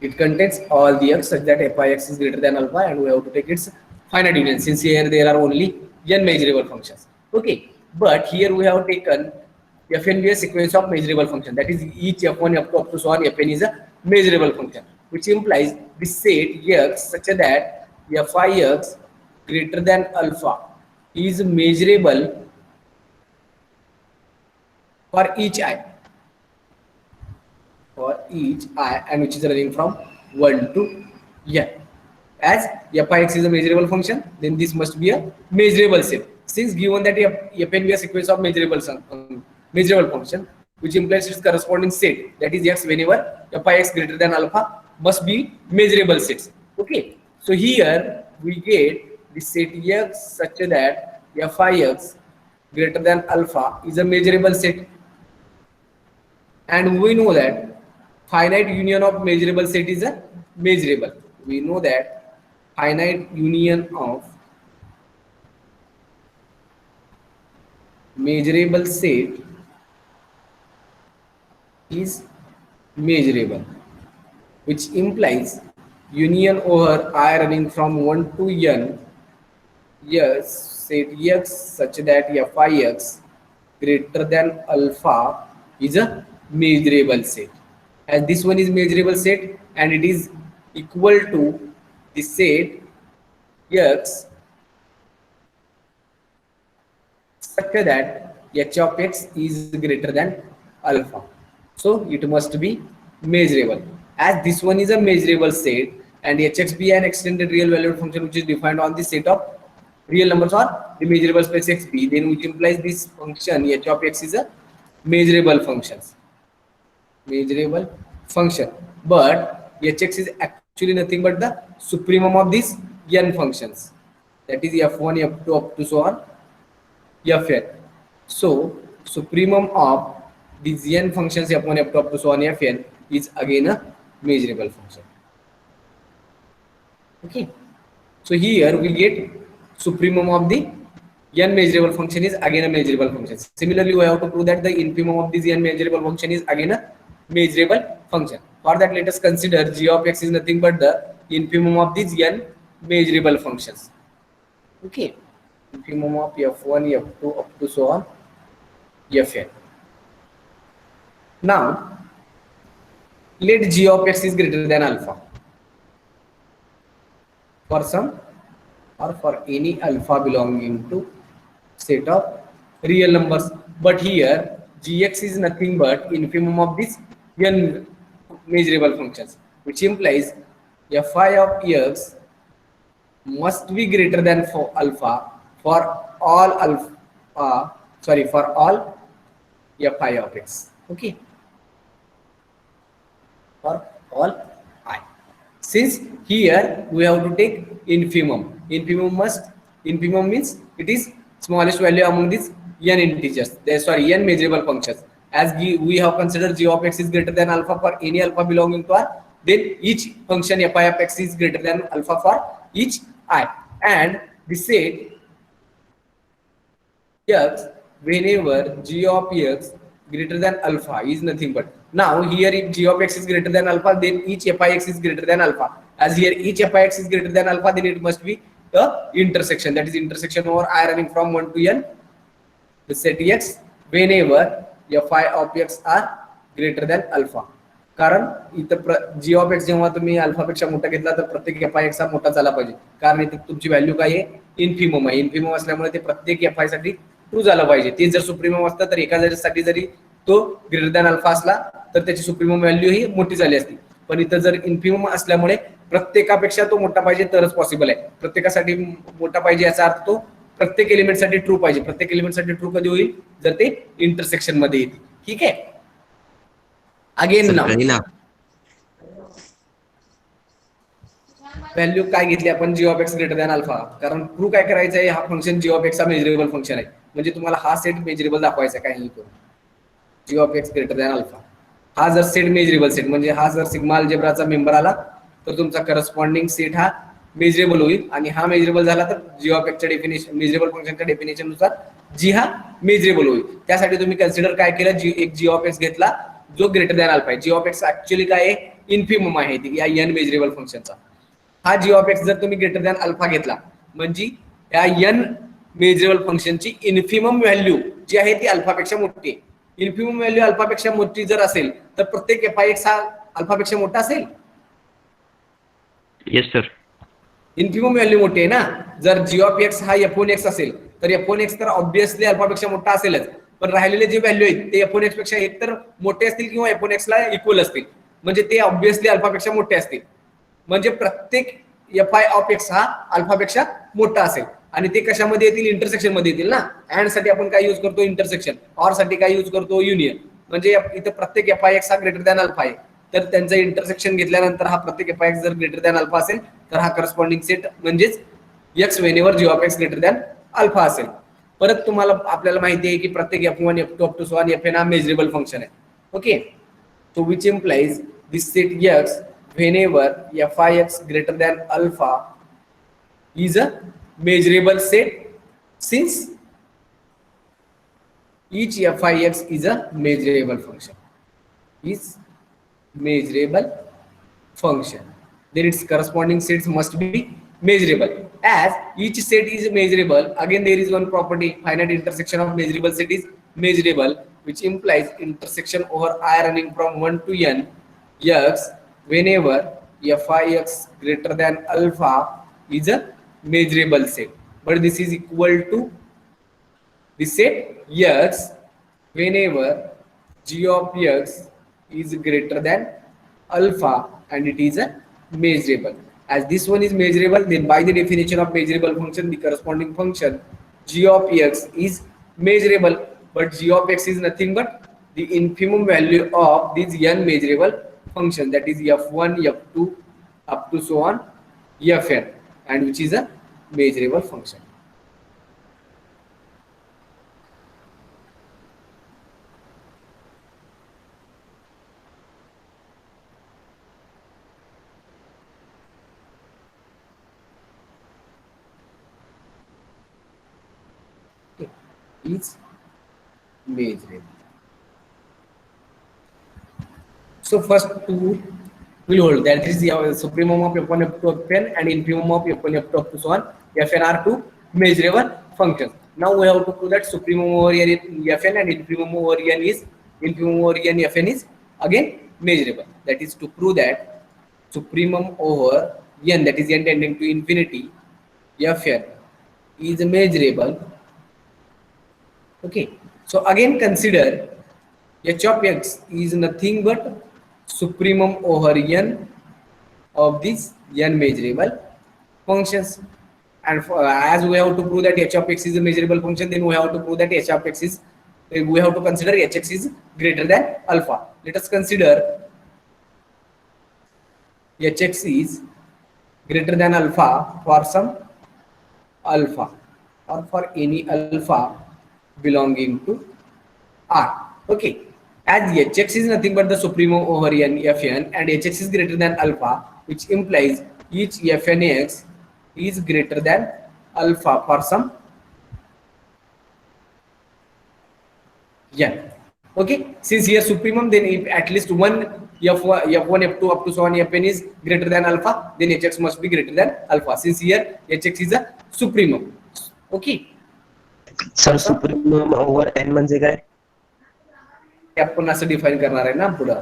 it contains all the x such that fi x is greater than alpha, and we have to take its finite union since here there are only n measurable functions. Okay, but here we have taken fn be a sequence of measurable function, that is each f1 f2 up to so on fn is a measurable function, which implies this set x such that fi x greater than alpha is measurable for each I, and which is running from 1 to n. As fi x is a measurable function, then this must be a measurable set, since given that fn be a sequence of measurable function, which implies its corresponding set, that is x whenever fi x greater than alpha must be measurable sets. Okay, so here we get the set x such that fi x greater than alpha is a measurable set, and we know that finite union of measurable set is a measurable. We know that finite union of measurable set is measurable, which implies union over I running from 1 to n. Yes, set x such that fi x greater than alpha is a measurable set, and this one is measurable set, and it is equal to the set x such that h of x is greater than alpha. So it must be measurable, as this one is a measurable set and hx be an extended real valued function which is defined on the set of real numbers or the measurable space xp, then which implies this function h of x is a measurable function, but hx is actually nothing but the supremum of these n functions, that is f1 f2 up to so on fn. So supremum of these n functions f1 f2 up to so on fn is again a measurable function. Okay, so here we get supremum of the n measurable function is again a measurable function. Similarly, we have to prove that the infimum of this n measurable function is again a measurable function. For that, let us consider g of x is nothing but the infimum of these n measurable functions. Okay, infimum of f1 f2 up to so on fn. Now let g of x is greater than alpha for some or for any alpha belonging to set of real numbers, but here gx is nothing but infimum of this n measurable functions, which implies fi of x must be greater than for alpha for all for all fi of x. Okay, for all I, since here we have to take infimum. Infimum means it is smallest value among these n integers, n measurable functions, as we have considered g of x is greater than alpha for any alpha belonging to R, then each function fi of x is greater than alpha for each I, and the set x whenever g of x greater than alpha is nothing but, now here if g of x is greater than alpha, then each fi x is greater than alpha, as here each fi x is greater than alpha, then it must be the intersection, that is intersection over I running from 1 to n the set x whenever fi of x are greater than alpha. कारण इथं g of x जेव्हा तुम्ही alpha पेक्षा मोठा घेतला तर प्रत्येक fi x हा मोठा झाला पाहिजे, कारण इथे तुमची व्हॅल्यू काय आहे, इन्फिमम आहे. इन्फिमम असल्यामुळे ते प्रत्येक fi साठी ट्रू झालं पाहिजे. ते जर सुप्रीमम असतं तर एका साठी जरी तो ग्रेटर दॅन अल्फा असला तर त्याची सुप्रीमम व्हॅल्यू ही मोठी झाली असती. पण इथं जर इन्फिमम असल्यामुळे प्रत्येकापेक्षा तो मोठा पाहिजे तरच पॉसिबल आहे. प्रत्येकासाठी मोठा पाहिजे याचा अर्थ तो प्रत्येक एलिमेंटसाठी ट्रू पाहिजे. प्रत्येक एलिमेंटसाठी ट्रू कधी होईल जर ते इंटरसेक्शन मध्ये येते. ठीक आहे. अगेन नाव व्हॅल्यू काय घेतली आपण G of x greater than alpha, कारण प्रूव्ह काय करायचं आहे, हा फंक्शन जी ऑफ एक्स हा मेजरेबल फंक्शन आहे. म्हणजे तुम्हाला हा सेट मेजरेबल दाखवायचा आहे काही करून. G of x greater than alpha हा जर सेट मेजरेबल सेट म्हणजे हा जर सिग्मा अल्जेब्राचा मेंबर आला तर तुमचा करस्पॉन्डिंग सेट हा मेजरेबल होईल. आणि हा मेजरेबल झाला तर जी ऑफ एक्सच्या डेफिनेशन मेजरेबल फंक्शनच्या डेफिनेशन नुसार जी हा मेजरेबल होईल. त्यासाठी तुम्ही कन्सिडर काय केलं, जी ऑफ एक्स घेतला जो ग्रेटर दॅन अल्फा आहे. जी ऑफ एक्स ऍक्च्युअली काय आहे, इन्फिमम आहे या एन मेजरेबल फंक्शनचा. हा जी ऑफ एक्स जर तुम्ही ग्रेटर दॅन अल्फा घेतला म्हणजे या एन मेजरेबल फंक्शनची इन्फिमम व्हॅल्यू जी आहे ती अल्फापेक्षा मोठी आहे. इन्फिमम व्हॅल्यू अल्फापेक्षा मोठी जर असेल तर प्रत्येक एफ आय एक्स हा अल्फापेक्षा मोठा असेल. Yes sir. इन्फिमम व्हॅल्यू मोठी आहे ना. जर जी ऑफ एक्स हा एफ1 एक्स असेल तर एफ1 एक्स तर ऑब्व्हियसली अल्फापेक्षा मोठा असेलच. पण राहिलेले जे व्हॅल्यू आहेत ते एफ1 एक्स पेक्षा एक तर मोठे असतील किंवा एफ1 एक्स ला इक्वल असतील. म्हणजे ते ऑब्व्हियसली अल्फापेक्षा मोठे असतील. म्हणजे प्रत्येक एफ आय ऑफ एक्स हा अल्फापेक्षा मोठा असेल. आणि ते कशामध्ये येतील, इंटरसेक्शन मध्ये येतील ना. अँड साठी आपण काय यूज करतो, इंटरसेक्शन. ऑर साठी काय यूज करतो, युनियन. म्हणजे इथं प्रत्येक एफ आय एक्स हा ग्रेटर दॅन अल्फा आहे तर त्यांचं इंटरसेक्शन घेतल्यानंतर हा प्रत्येक एफ आय एक्स जर ग्रेटर दॅन अल्फा असेल तर हा करस्पॉन्डिंग सेट म्हणजेच X whenever G of x greater than alpha असेल. परत तुम्हाला आपल्याला माहिती आहे की प्रत्येक F1 F2 up to so on Fn हा मेजरेबल फंक्शन आहे. Okay. So which implies this set X whenever Fix greater than alpha is a measurable set since each Fix is a measurable function. Is measurable function. Then its corresponding sets must be measurable. As each set is measurable, again there is one property, finite intersection of measurable set is measurable, which implies intersection over I running from 1 to n x whenever Fix greater than alpha is a measurable set. But this is equal to the set x whenever g of x is greater than alpha and it is a measurable. As this one is measurable, then by the definition of measurable function, the corresponding function g of x is measurable. But g of x is nothing but the infimum value of these n measurable function, that is f1, f2 up to so on fn, and which is a measurable function. Is measurable. So first two will hold, that is the supremum of f1 f2 fn and infimum of f1 f2 up to so on fn are two measurable functions. Now we have to prove that supremum over fn and infimum over n fn is again measurable. That is to prove that supremum over n, that is n tending to infinity, fn is measurable. Okay, so again consider h of x is nothing but supremum over n of these n measurable functions. And as we have to prove that h of x is a measurable function, then we have to prove that h of x is, we have to consider hx is greater than alpha. Let us consider hx is greater than alpha for some alpha or for any alpha belonging to R. Okay, as hx is nothing but the supremum over n fn and hx is greater than alpha, which implies each fnx is greater than alpha for some n. Okay, since here supremum, then if at least one f1 f2 up to so on fn is greater than alpha, then hx must be greater than alpha, since here hx is a supremum. Okay. Sir supremum over N म्हणजे काय? आपण असं define करणार आहे ना पुढे.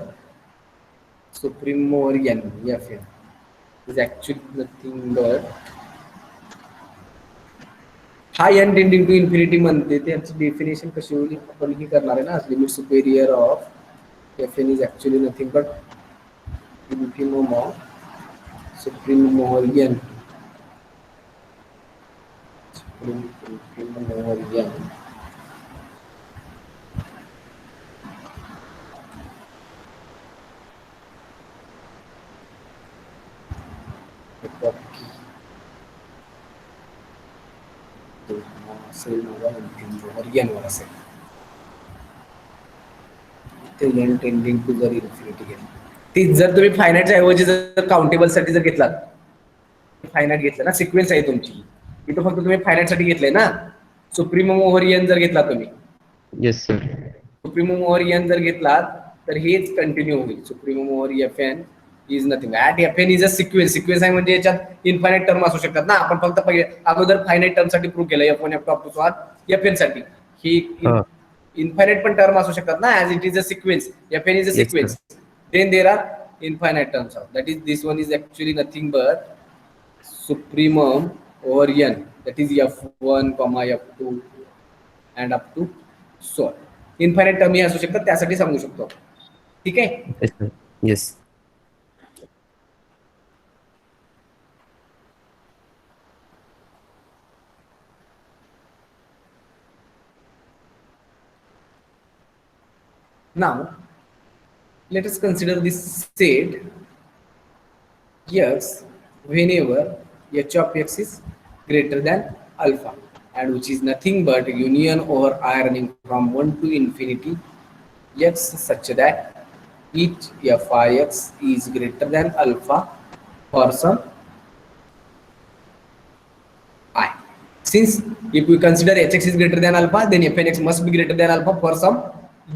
Supreme over N F N is actually nothing but हा n tending to infinity म्हणते त्याची डेफिनेशन कशी होईल आपण ही करणार आहे ना limit superior of F N is actually nothing but infimum of supremum over N supremum over N असेल ओव्हर एन वर असेल ते एन टेंडिंग टू जर इन्फिनिटी घेतली ती जर तुम्ही फायनाईटच्या ऐवजी जर काउंटेबल साठी जर घेतलात फायनाईट घेतलं ना सिक्वेन्स आहे तुमची इथं फक्त तुम्ही फायनाईट साठी घेतलंय ना सुप्रीमम ओव्हर एन जर घेतला तुम्ही Yes, sir. Supremum over N जर घेतलात तर हेच कंटिन्यू होईल supremum over F N is nothing at F N is a sequence आहे म्हणजे याच्यात इन्फायनाईट टर्म असू शकतात ना आपण फक्त पहिले अगोदर फायनाईट टर्म साठी प्रूव्ह केलं F1 F2 F2 F N साठी ही हा. इन्फायनाईट पण टर्म असू शकतात ना as it is a sequence F N is a Yes, sequence then there are infinite terms of that is this one is actually nothing but supremum over n that is f1 f2 and up to so infinite term असू शकतात त्यासाठी सांगू शकतो ठीक आहे Yes, sir. Yes. now let us consider this set x whenever h of x is greater than alpha and which is nothing but union over I running from 1 to infinity x such that each f I x is greater than alpha for some I. Since if we consider hx is greater than alpha, then fnx must be greater than alpha for some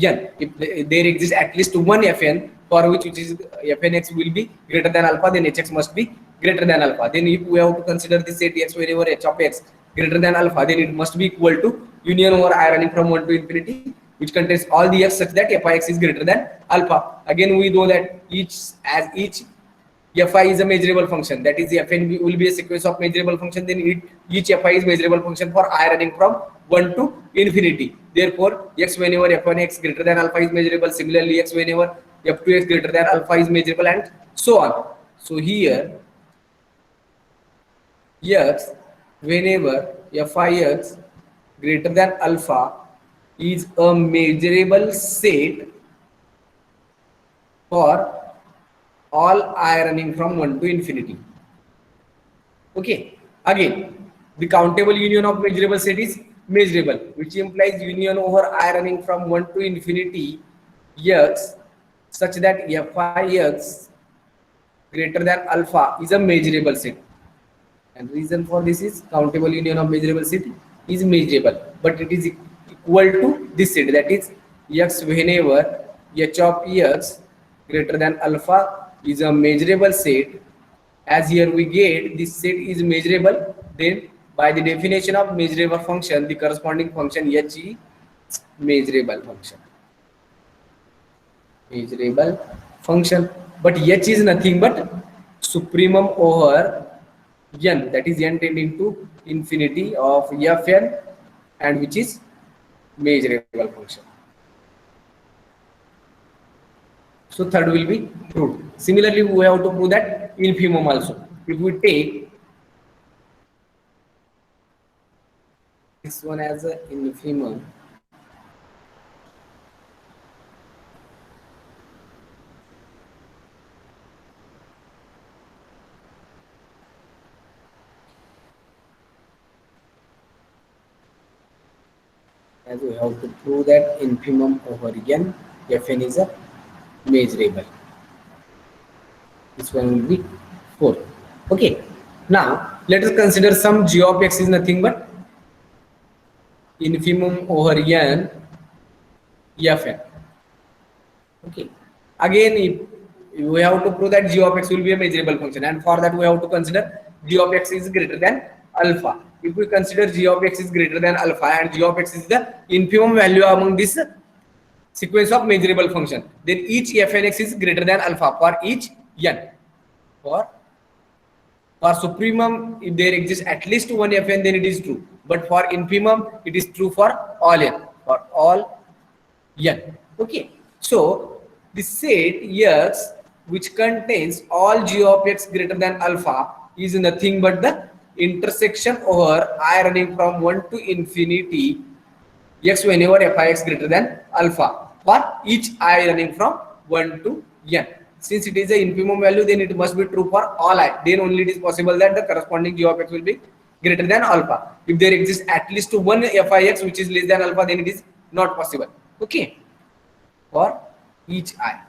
n. If there exists at least one fn for which is fnx will be greater than alpha, then hx must be greater than alpha. Then if we have to consider this set x whenever h of x greater than alpha, then it must be equal to union over I running from 1 to infinity, which contains all the x such that f I x is greater than alpha. Again, we know that each fi is a measurable function, that is fn will be a sequence of measurable function, then each fi is measurable function for I running from 1 to infinity. Therefore x whenever f1x greater than alpha is measurable, similarly x whenever f2x greater than alpha is measurable, and so on. So here x whenever fix greater than alpha is a measurable set for all I running from 1 to infinity. Okay, again the countable union of measurable set is measurable, which implies union over I running from 1 to infinity x such that fix greater than alpha is a measurable set, and reason for this is countable union of measurable set is measurable, but it is equal to this set, that is x whenever h of x greater than alpha is a measurable set. As here we get this set is measurable, then by the definition of measurable function the corresponding function h is measurable function, but h is nothing but supremum over n, that is n tending to infinity of fn, and which is measurable function. So third will be proved. Similarly, we have to prove that infimum also. If we take this one as an infimum, as we have to prove that infimum over n, fn is a measurable. This one will be 4. Okay, now let us consider some g of x is nothing but infimum over n fn. Okay, again if we have to prove that g of x will be a measurable function, and for that we have to consider g of x is greater than alpha. If we consider g of x is greater than alpha and g of x is the infimum value among this sequence of measurable function, then each fnx is greater than alpha for each n. For supremum, if there exists at least one fn, then it is true, but for infimum it is true for all n, for all n. Okay, so the set X which contains all g of x greater than alpha is nothing but the intersection over I running from 1 to infinity x whenever f(x) greater than alpha for each I running from 1 to n. Since it is a infimum value, then it must be true for all I. Then only it is possible that the corresponding g of x will be greater than alpha. If there exists at least one f(x) which is less than alpha, then it is not possible. Okay, for each I.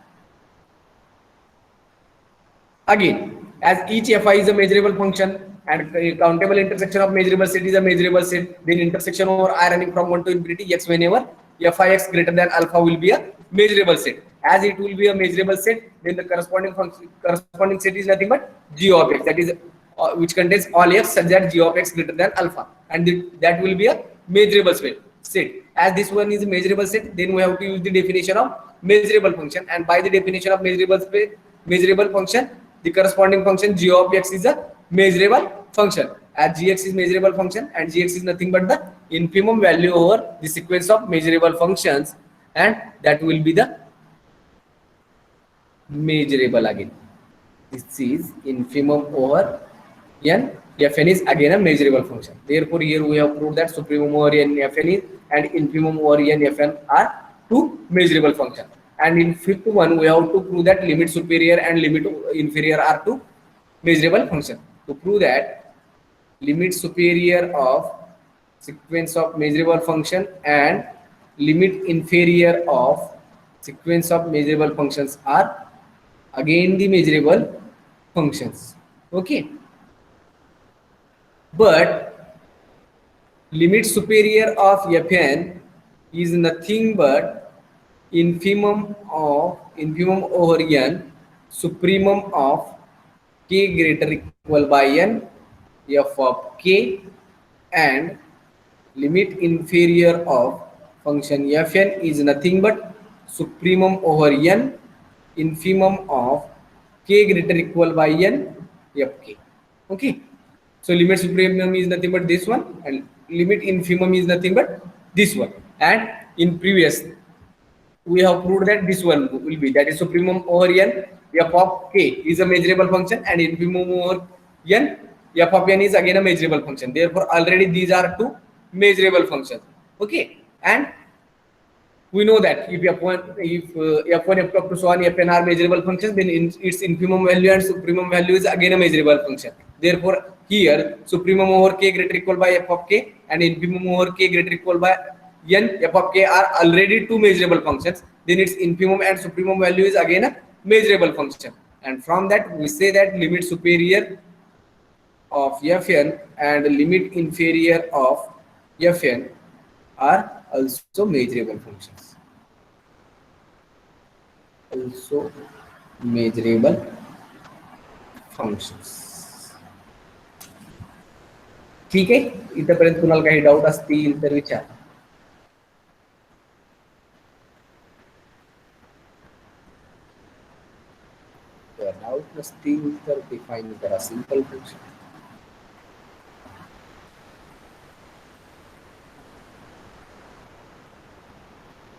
Again, as each fi is a measurable function and countable intersection of measurable set is a measurable set, then intersection over I running from 1 to infinity x whenever fi(x) greater than alpha will be a measurable set. As it will be a measurable set, then the corresponding set is nothing but g of x, that is which contains all x such that g of x greater than alpha, and that will be a measurable set. As this one is a measurable set, then we have to use the definition of measurable function, and by the definition of measurable function, the corresponding function g of x is a measurable function, as gx is measurable function and gx is nothing but the infimum value over the sequence of measurable functions, and that will be the measurable again. This is infimum over n. Fn is again a measurable function. Therefore, here we have proved that supremum over n Fn is and infimum over n Fn are two measurable functions. And in fifth one, we have to prove that limit superior and limit inferior are two measurable functions. To prove that limit superior of sequence of measurable function and limit inferior of sequence of measurable functions are again the measurable functions. Okay, but limit superior of Fn is nothing but infimum over n supremum of k greater equal by n f of k, and limit inferior of function Fn is nothing but supremum over n infimum of k greater equal by n fk. Okay, so limit supremum is nothing but this one and limit infimum is nothing but this one, and in previous we have proved that this one will be, that is supremum over n f of k is a measurable function and infimum over n f of n is again a measurable function. Therefore, already these are two measurable functions. Okay, and we know that if f1, f1, f2 so on fn are measurable functions, then its infimum value and supremum value is again a measurable function. Therefore, here supremum over k greater equal by f of k and infimum over k greater equal by n f of k are already two measurable functions. Then its infimum and supremum value is again a measurable function, and from that we say that limit superior of fn and limit inferior of fn are also measurable functions. Also measurable functions. ठीक आहे, इथपर्यंत कुणाला काही doubt असतील तर विचार. Doubt नसतील तर डिफाइन करा सिंपल फंक्शन.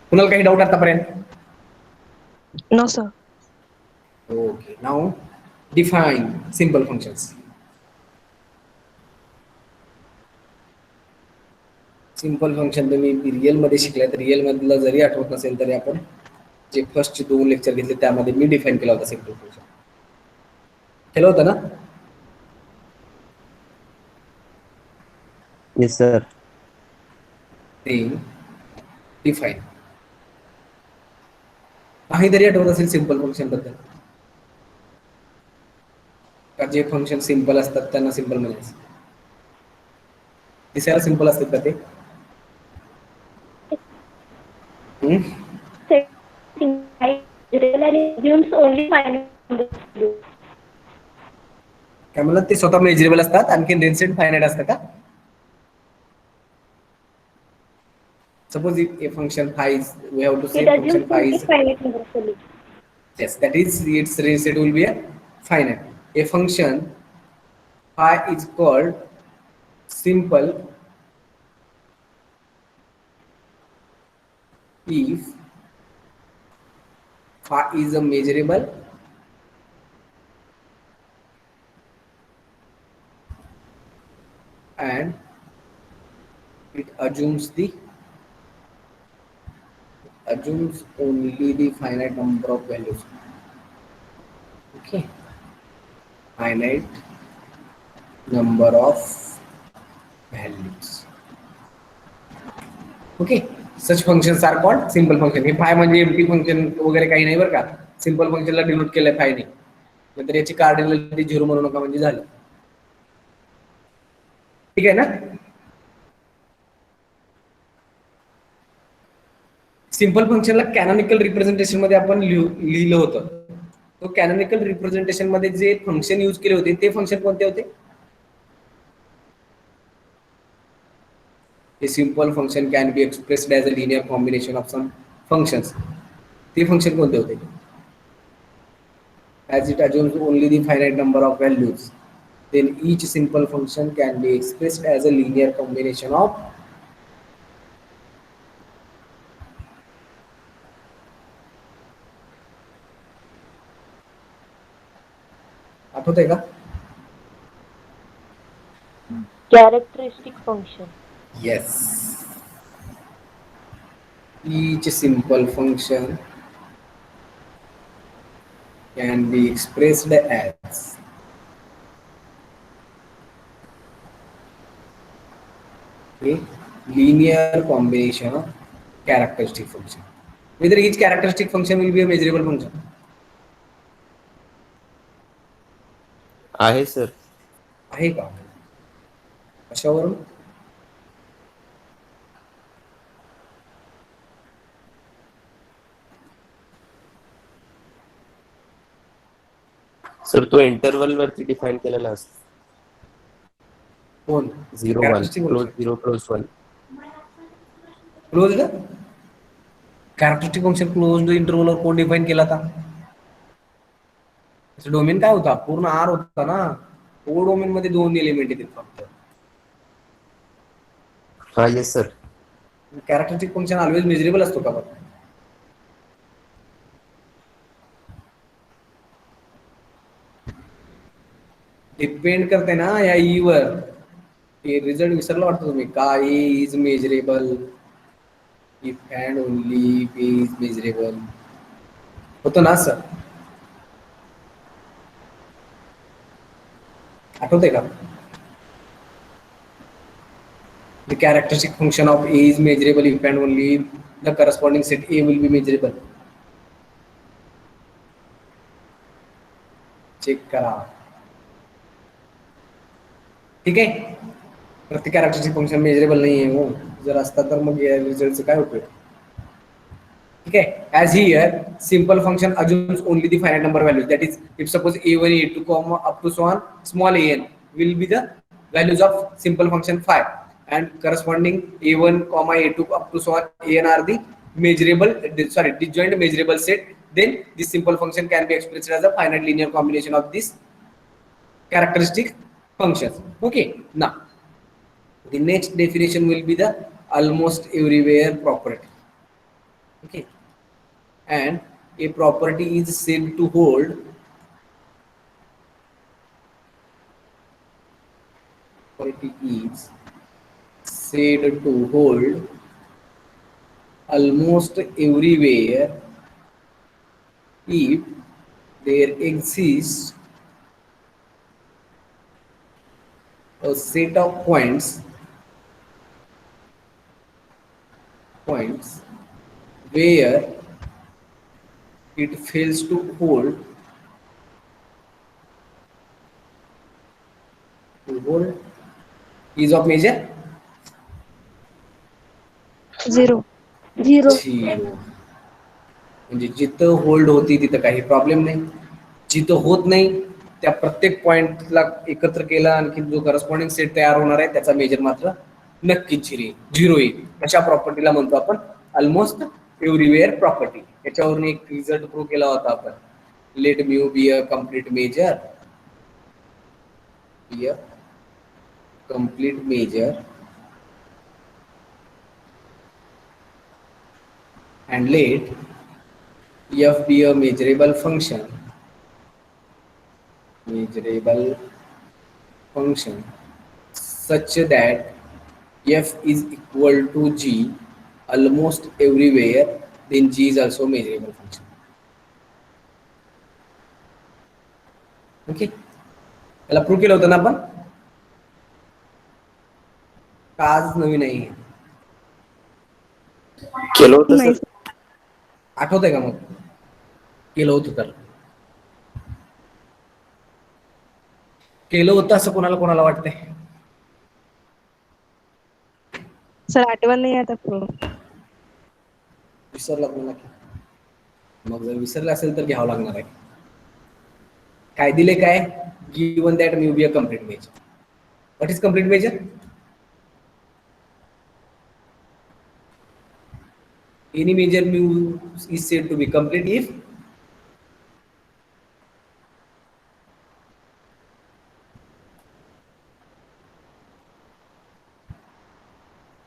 कुणाला काही डाऊट आतापर्यंत? No, sir. Okay, now define simple functions. Simple function तुम्ही रिअल मध्ये शिकलाय तर रिअल मधला जरी आठवत नसेल तरी आपण जे फर्स्ट दोन लेक्चर घेतले त्यामध्ये मी डिफाइन केला होता सिंपल फंक्शन. केलं होतं ना? Yes, sir. डिफाइन काहीतरी आठवत असेल सिंपल फंक्शन बद्दल का? जे फंक्शन सिंपल असतात त्यांना सिंपल म्हणायचं. दिसायला सिंपल असतात का ते? काय म्हणलं, ते स्वतः मेजरेबल असतात आणखी डेन्सिटी फायनाइट असतं का? Suppose if a function phi is, we have to say function phi is finite. Yes, that is its range set will be a finite. A function phi is called simple if phi is a measurable and it assumes only the finite number of values. Okay, finite number of values. Okay, such functions are called simple function. हे फाय म्हणजे empty function वगैरे काही नाही बरं का. Simple फंक्शनला denote केलंय फायने. नंतर याची कार्डिनलिटी 0 म्हणू नका म्हणजे झालं. ठीक आहे ना. सिंपल फंक्शनला कॅनॉनिकल रिप्रेझेंटेशन मध्ये आपण लिहिलं होतं. तो कॅनॉनिकल रिप्रेझेंटेशन मध्ये जे फंक्शन यूज केले होते ते फंक्शन कोणते होते? A simple function can be expressed as a linear combination of some functions. ते फंक्शन कोणते होते? As it assumes only the finite number of values, then each simple function can be expressed as a linear combination of आठवतंय का? Characteristic function. Yes. Each simple function can be expressed as a linear combination of characteristic function. Whether each characteristic function will be a measurable function. आहे sir. आहे का? कशावरून? Sir तो interval वरती define केलेला असतो. कोण? 0 1 close 0 close 1. Closed characteristic function closed इंटरवलवर कोण डिफाइन केला था? डोमेन काय होता? पूर्ण आर होता ना. ओ डोमेन मध्ये 2 एलिमेंट येतात फक्त. हा yes sir. Characteristic function always measurable असतो का? डिपेंड करते ना या ई वर. हे रिझल्ट विसरला वाटतं तुम्ही का? A is measurable if and only if A is measurable होतं ना सर. आठवतंय का? The characteristic function of A is measurable if and only if the corresponding set A will be measurable. Check करा. ठीक आहे. प्रत्येक कॅरेक्टरिस्टिक फंक्शन मेजरेबल नाही आहे. हो जर असता तर मग या रिझल्टचं काय उपयोग? ठीक आहे. As here simple function assumes only the finite number values. That is, if suppose a1 a2 comma up to so on small an will be the values of simple function phi, and corresponding a1 comma a2 up to so on an are the disjoint measurable set. Then this simple function can be expressed as a finite linear combination of these characteristic functions. Okay. Now the next definition will be the almost everywhere property. Okay, and a property is said to hold almost everywhere if there exists a set of points where it fails to hold is of measure 0. म्हणजे जिथं hold होती तिथं काही problem नाही. जिथं होत नाही त्या प्रत्येक पॉइंटला एकत्र केला आणखी जो करस्पॉन्डिंग सेट तयार होणार आहे त्याचा मेजर मात्र नक्कीच 0 येईल. अशा प्रॉपर्टीला म्हणतो आपण ऑलमोस्ट एव्हरीवेअर प्रॉपर्टी. याच्यावरून एक रिझल्ट प्रूव्ह केला होता आपण. Let mu be a complete measure and let f be a measurable function such that f is equal to g almost everywhere, then g is also measurable function. Okay, त्याला prove केलं होतं ना आपण, का आज नवीन आहे? केलं होतं नाही सर. आठवत आहे का? मग केलं होतं तर केलं होतं असं कोणाला कोणाला वाटतंय? सर आठवण नाही आता पूर्ण. विसरला तुम्हाला की? मग जर विसरलं असेल तर घ्यावं लागणार आहे. काय दिले? काय given that mu be a complete measure. What is complete measure? Any measure mu is said to be complete if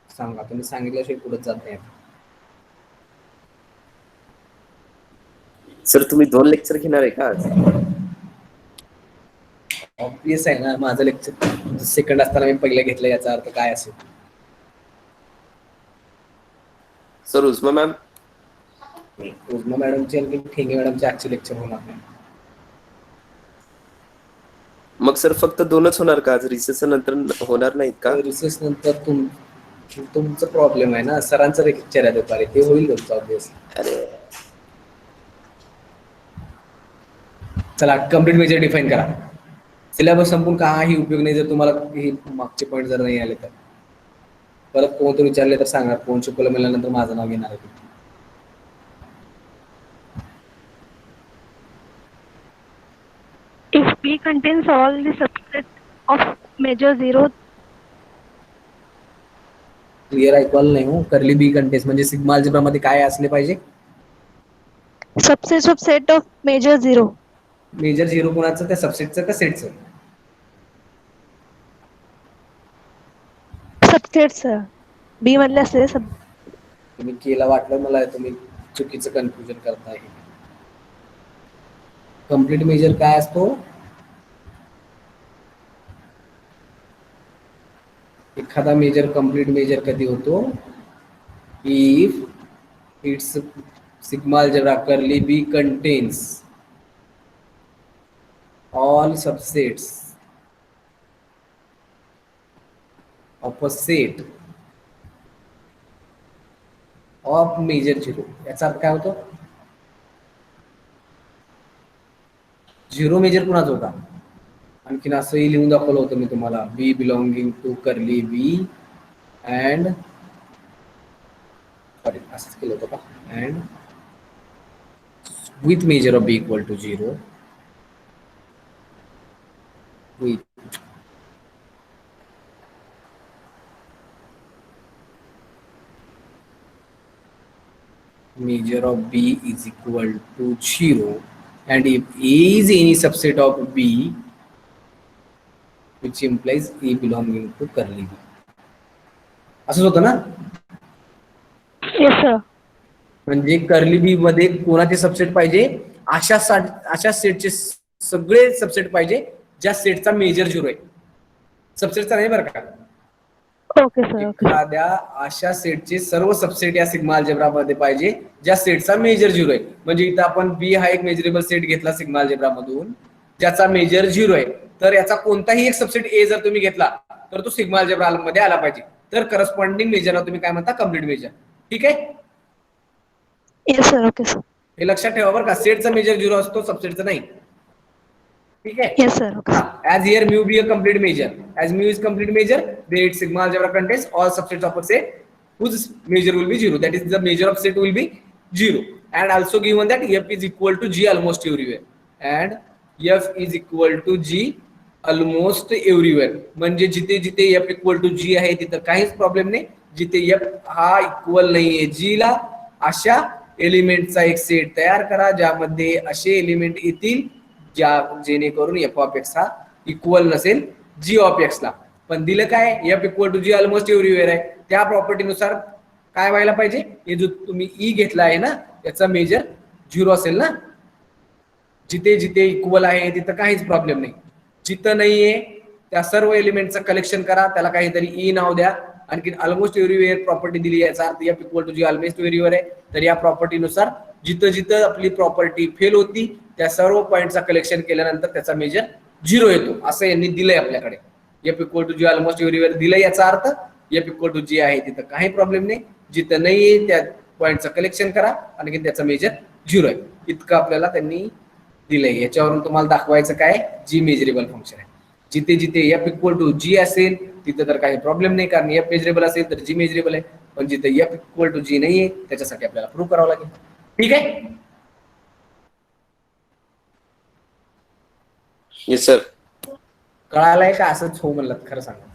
सांगा, तुम्ही सांगितल्याशिवाय पुढे जात नाही. सर तुम्ही 2 लेक्चर घेणार आहे का आज? ऑब्वियस आहे ना, माझं लेक्चर सेकंड असताना मी पहिलं घेतलं, याचा अर्थ काय असेल? सर उस्मा मॅम, उजमा मॅडमचे आणि ठेंगे मॅडमचे आजचे लेक्चर होणार नाही. मग सर फक्त 2च होणार का आज? रिसेस नंतर होणार नाहीत का? रिसेस नंतर तुमचं प्रॉब्लेम आहे ना, सरांचं लेक्चर आहे दुपारी, ते होईल तुमचं ऑब्वियसली. अरे चला, कम्प्लीट मेजर डिफाईन करा. सिलेबस संपून काही उपयोग नाही जर तुम्हाला हे मागचे पॉईंट जर नाही आले तर. परत कोणतं विचारले तर सांगा, कोण शिकवलं मिळाल्यानंतर माझं नाव घेणार आहे. If B contains all the subsets of measure 0, clear ऐकवायला नाही हो. कर्ली बी कंटेन्स म्हणजे सिग्मा अल्जेब्रा मध्ये काय असले पाहिजे? Subset of set of measure 0. Measure 0 कोणाचं? त्या सबसेटचं का सेटचं? सबसेट सर, बी मधले असलेले सब. तुम्ही केला वाटलं मला, तुम्ही चुकीचं कन्फ्युजन करताय. कम्प्लीट मेजर काय असतो? एखादा मेजर कम्प्लीट मेजर कधी होतो? If it's sigma algebra curly B contains all subsets of a set of measure 0. याचा अर्थ काय होतो? 0 मेजर कुणाचा होता? आणखीन असंही लिहून दाखवलं होतं मी तुम्हाला, B belonging to curly B and sorry असंच केलं होतं का? And with measure of B equal to 0 with measure of B is equal to 0 and if A is any subset of B which implies A belonging to curly B. असंच होतं ना? yes sir. म्हणजे curly B मध्ये कोणाचे subset पाहिजे? अशा सेटचे सगळे subset पाहिजे ज्या सेटचा मेजर 0 आहे. सबसेटचा नाही बरं का. Okay sir. Okay. एखाद्या अशा सेटचे सर्व सबसेट या सिग्मा अल्जेब्रा मध्ये पाहिजे ज्या सेटचा मेजर 0 आहे. म्हणजे इथं आपण बी हा एक मेजरेबल सेट घेतला सिग्मा अल्जेब्रा मधून, ज्याचा मेजर 0 आहे, तर याचा कोणताही एक सबसेट ए जर तुम्ही घेतला तर तो सिग्मा अल्जेब्रा मध्ये आला पाहिजे. तर करस्पॉन्डिंग मेजरला तुम्ही काय म्हणता? Complete measure. ठीक आहे? Yes sir. Okay sir. हे लक्षात ठेवा बरं का, सेटचा मेजर 0 असतो, सबसेटचा नाही. ठीक आहे? Yes sir. Okay. As here mu be a complete measure. As mu is complete measure, then its sigma algebra contains all subsets of a set whose measure will be 0. That is, the measure of set will be 0. And also given that f is equal to g almost everywhere. And f is equal to g almost everywhere. म्हणजे जिथे जिथे f equal to g आहे तिथं काहीच problem नाही. जिथे f हा equal नाहीये g ला, अशा एलिमेंटचा एक सेट तयार करा ज्यामध्ये असे एलिमेंट येतील जेणेकरून एफ ऑफ एक्स हा इक्वल नसेल जी ऑफ एक्स ला. पण दिलं काय? F equal to G almost everywhere आहे. त्या प्रॉपर्टीनुसार काय व्हायला पाहिजे, हे जो तुम्ही ई घेतला आहे ना याचा मेजर 0 असेल ना. जिथे जिथे इक्वल आहे तिथं काहीच प्रॉब्लेम नाही. जिथं नाहीये त्या सर्व एलिमेंटचं कलेक्शन करा, त्याला काहीतरी ई नाव द्या. आणखी ऑलमोस्ट एव्हरीवेअर प्रॉपर्टी दिली आहे, याचा अर्थ F equal to G almost everywhere आहे. तर या प्रॉपर्टीनुसार जिथं जिथं आपली प्रॉपर्टी फेल होती त्या सर्व पॉईंटचा कलेक्शन केल्यानंतर त्याचा मेजर 0 येतो, असं यांनी दिलंय आपल्याकडे. F equal to G almost everywhere दिलंय, याचा अर्थ एफ इक्वल टू जी आहे तिथं काही प्रॉब्लेम नाही. जिथं नाहीये त्या पॉईंटचं कलेक्शन करा आणि त्याचा मेजर 0 आहे, इतकं आपल्याला त्यांनी दिलंय. याच्यावरून तुम्हाला दाखवायचं काय, जी मेजरेबल फंक्शन आहे. जिथे जिथे एफ इक्वल टू जी असेल तिथे तर काही प्रॉब्लेम नाही, कारण एफ मेजरेबल असेल तर जी मेजरेबल आहे. पण जिथे एफ इक्वल टू जी नाहीये त्याच्यासाठी आपल्याला प्रूव्ह करावं लागेल. ठीक आहे. Yes sir. कळालंय का, असंच हो म्हणलं खरं सांगा.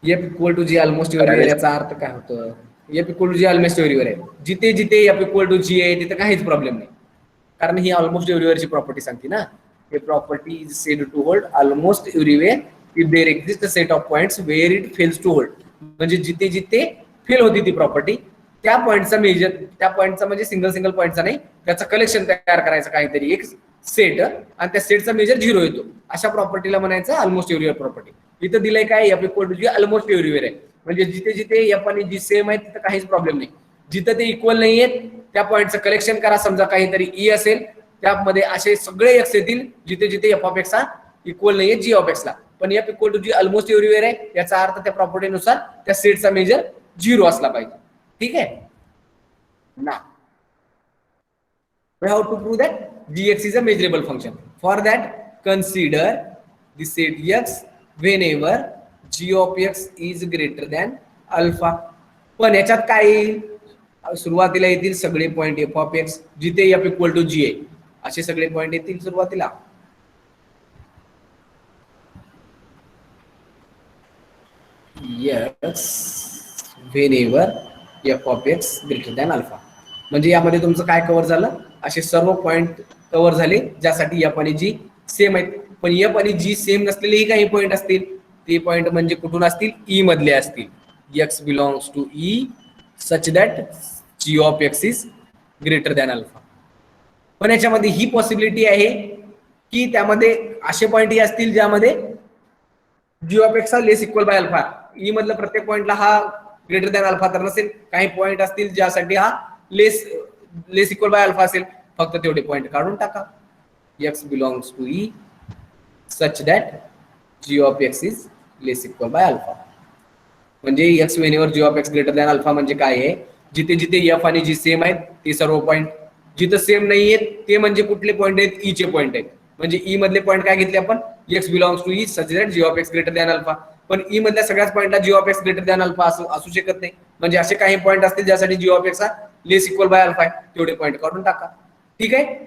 F equal to G almost everywhere याचा अर्थ काय होतं, f equal to G almost everywhere आहे. जिथे जिथे एफ इक्वल टू जी आहे तिथे काहीच प्रॉब्लेम नाही, कारण ही ऑलमोस्ट एव्हरीवेअरची प्रॉपर्टी सांगते ना. हे property is said to hold almost everywhere if there exist a set of points where it fails to hold. म्हणजे जिथे जिथे फेल होती ती प्रॉपर्टी त्या पॉईंटचा मेजर, त्या पॉईंटचा म्हणजे सिंगल पॉईंटचा नाही, त्याचं कलेक्शन तयार करायचं काहीतरी एक सेट, आणि त्या सेटचा मेजर 0 येतो. अशा प्रॉपर्टीला म्हणायचं ऑलमोस्ट एव्हरीवेअर प्रॉपर्टी. इथं दिलंय काय, F equal to G almost everywhere आहे. म्हणजे जिथे जिथे एफ आणि जी सेम आहे तिथं काहीच प्रॉब्लेम नाही. जिथं ते इक्वल नाही आहेत त्या पॉईंटचं कलेक्शन करा. समजा काहीतरी ई असेल, त्यामध्ये असे सगळे एक्स येतील जिथे जिथे एफ ऑफ एक्स हा इक्वल नाहीये जी ऑफ एक्सला. पण F equal to G almost everywhere आहे, याचा अर्थ त्या प्रॉपर्टीनुसार त्या सेटचा मेजर 0 असला पाहिजे. ठीक आहे ना. We have to prove that gx is a measurable function. For that, consider the set x whenever g of x is greater than alpha. पण याच्यात काय येईल, सुरुवातीला येतील सगळे पॉइंट f of x जिथे f इक्वल टू g आहे असे सगळे पॉइंट येतील सुरुवातीला. x whenever f of x greater than alpha. म्हणजे यामध्ये तुमचं काय कव्हर झालं, असे सर्व पॉइंट कव्हर झाले ज्यासाठी एफ आणि जी सेम आहेत. पण एफ आणि जी सेम नसलेलेही काही पॉइंट असतील, ते पॉइंट म्हणजे कुठून असतील, ई मधले असतील. X belongs to E such that G of x is greater than alpha. पण याच्यामध्ये ही पॉसिबिलिटी आहे की त्यामध्ये असे पॉइंटही असतील ज्यामध्ये जी ऑफ एक्स हा लेस इक्वल बाय अल्फा. ई मधला प्रत्येक पॉइंटला हा ग्रेटर दॅन अल्फा तर नसेल, काही पॉइंट असतील ज्यासाठी हा लेस इक्वल बाय अल्फा असेल. फक्त तेवढे पॉइंट काढून टाका. X belongs to E such that G of x is less equal by alpha. म्हणजे x whenever G of x greater than alpha म्हणजे काय आहे, जिथे जिथे एफ आणि जी सेम आहेत ते सर्व पॉइंट. जिथे सेम नाही आहेत ते म्हणजे कुठले पॉइंट आहेत, ई चे पॉइंट आहेत. म्हणजे ई मधले पॉइंट काय घेतले आपण, x belongs to E such that G of x greater than alpha. पण ई मधल्या सगळ्याच पॉइंटला G of x greater than alpha असू शकत नाही. म्हणजे असे काही पॉइंट असतील ज्यासाठी जी ऑफ एक्स हा लेस इक्वल बाय अल्फा आहे, तेवढे पॉइंट काढून टाका. ठीक आहे.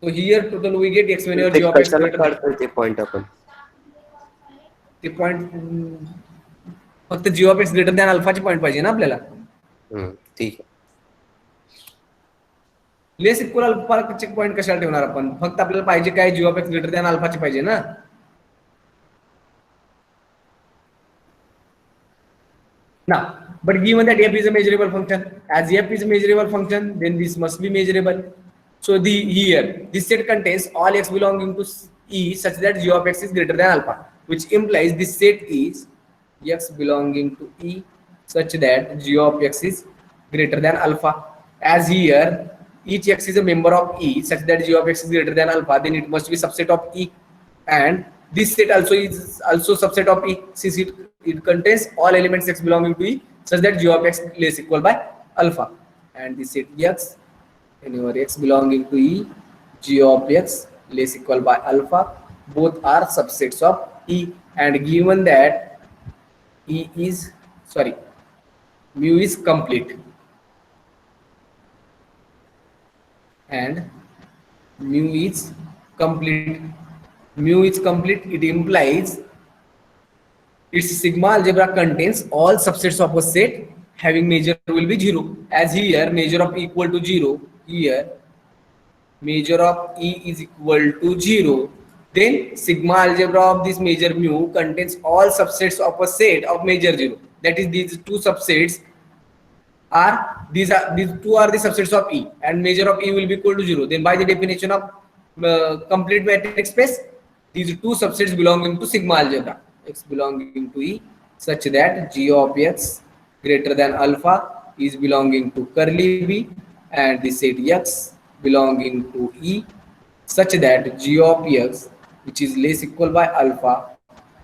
So here total we get x whenever g of x greater than ते पॉइंट आपण ते पॉइंट फक्त g of x greater than अल्फाचे पॉइंट पाहिजे ना आपल्याला. ठीक आहे. लेस इक्वल अल्फाचे पॉइंट कशाला ठेवणार आपण, फक्त आपल्याला पाहिजे काय, g of x greater than अल्फाचे पाहिजे ना. Now, but given that f is a measurable function, as f is a measurable function, then this must be measurable. So here this set contains all x belonging to E such that g of x is greater than alpha, which implies this set is x belonging to E such that g of x is greater than alpha. As here each x is a member of E such that g of x is greater than alpha, then it must be subset of E, and this set also is also subset of E since it contains all elements x belonging to E such that g of x less equal by alpha. And this set x whenever x belonging to E, g of x less equal by alpha, both are subsets of E. And given that mu is complete, and mu is complete, it implies its sigma algebra contains all subsets of a set having measure will be 0. As here measure of E equal to 0, here measure of E is equal to 0, then sigma algebra of this measure mu contains all subsets of a set of measure 0. That is, these two subsets are these two are the subsets of E, and measure of E will be equal to 0. Then by the definition of complete matrix space, these two subsets belonging to sigma algebra, X belonging to E, such that G of X greater than alpha is belonging to curly B, and the set X belonging to E, such that G of X which is less equal by alpha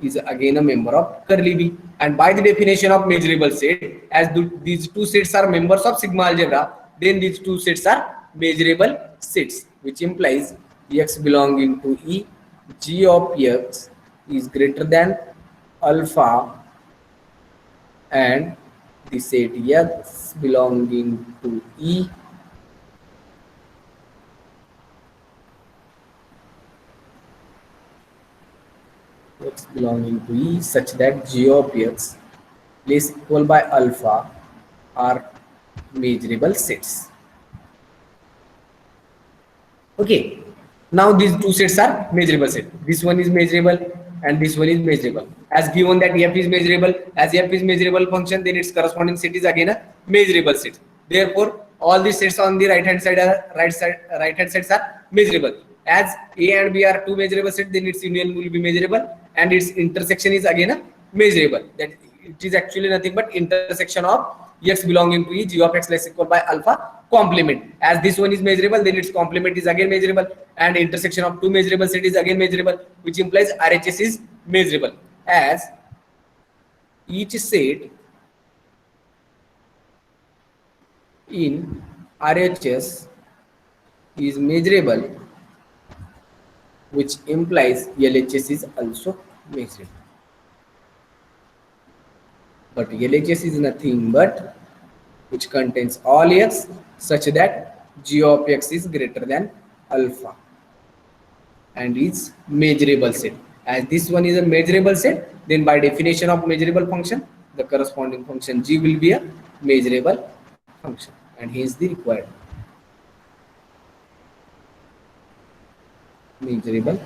is again a member of curly B. And by the definition of measurable set, as these two sets are members of sigma algebra, then these two sets are measurable sets, which implies X belonging to E, G of X is greater than alpha, and the set X belonging to E X belonging to E, such that G of X less equal by alpha are measurable sets. Okay, now these two sets are measurable set. This one is measurable and this one is measurable. As given that F is measurable, as F is measurable function, then its corresponding set is again a measurable set. Therefore, all these sets on the right hand side sets are measurable. As A and B are two measurable sets, then its union will be measurable, and its intersection is again a measurable. That it is actually nothing but intersection of X belonging to E, G of X less equal by alpha complement. As this one is measurable, then its complement is again measurable, and intersection of two measurable set is again measurable, which implies RHS is measurable. As each set in RHS is measurable, which implies LHS is also measurable. But LHS is nothing but which contains all X, such that G of X is greater than alpha and is measurable set. As this one is a measurable set, then by definition of measurable function, the corresponding function G will be a measurable function, and hence the required measurable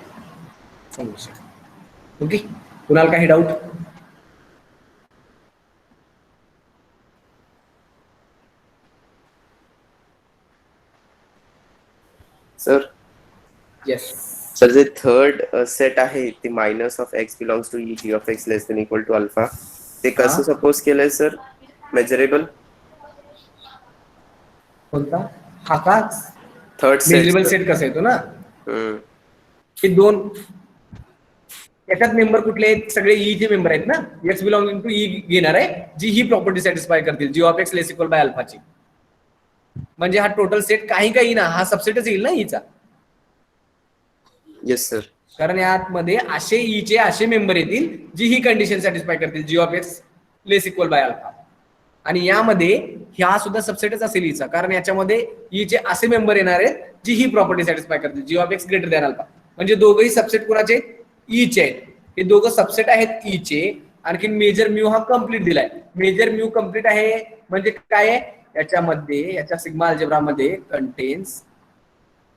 function. Okay, Kunal काही doubt? Sir Yes. Sir जे third set आहे ते minus of X belongs to E, G of x less than equal to alpha, ते कसं suppose केलंय sir measurable? कोणता? हा का थर्ड मेजरेबल सेट सेट कसा येतो ना, हे दोन याच्यात मेंबर कुठले आहेत? सगळे ई चे मेंबर आहेत ना. एक्स बिलॉंगिंग टू ई घेणार आहे, जी ही प्रॉपर्टी सॅटिस्फाय करतील, G of x less equal by अल्फाची. म्हणजे हा टोटल सेट काही ना, हा सबसेटच येईल ना ईचा. Yes sir. कारण यात मध्ये असे ई चे असे मेंबर येतील जी ही कंडिशन सॅटिस्फाय करतील, G of x less equal by alpha. आणि यामध्ये ह्या सुद्धा सबसेटच असेल ईचा, कारण याच्यामध्ये ई चे असे मेंबर येणार आहेत जी ही प्रॉपर्टी सॅटिस्फाय करतील, G of x greater than alpha. म्हणजे दोघंही सबसेट कोणाचे? ई चे आहेत. हे दोघं सबसेट आहेत ई चे. आणखी मेजर म्यू हा कम्प्लीट दिलाय. मेजर म्यू कम्प्लीट आहे म्हणजे काय आहे? याच्यामध्ये याच्या सिग्मा अल्जेब्रा मध्ये contains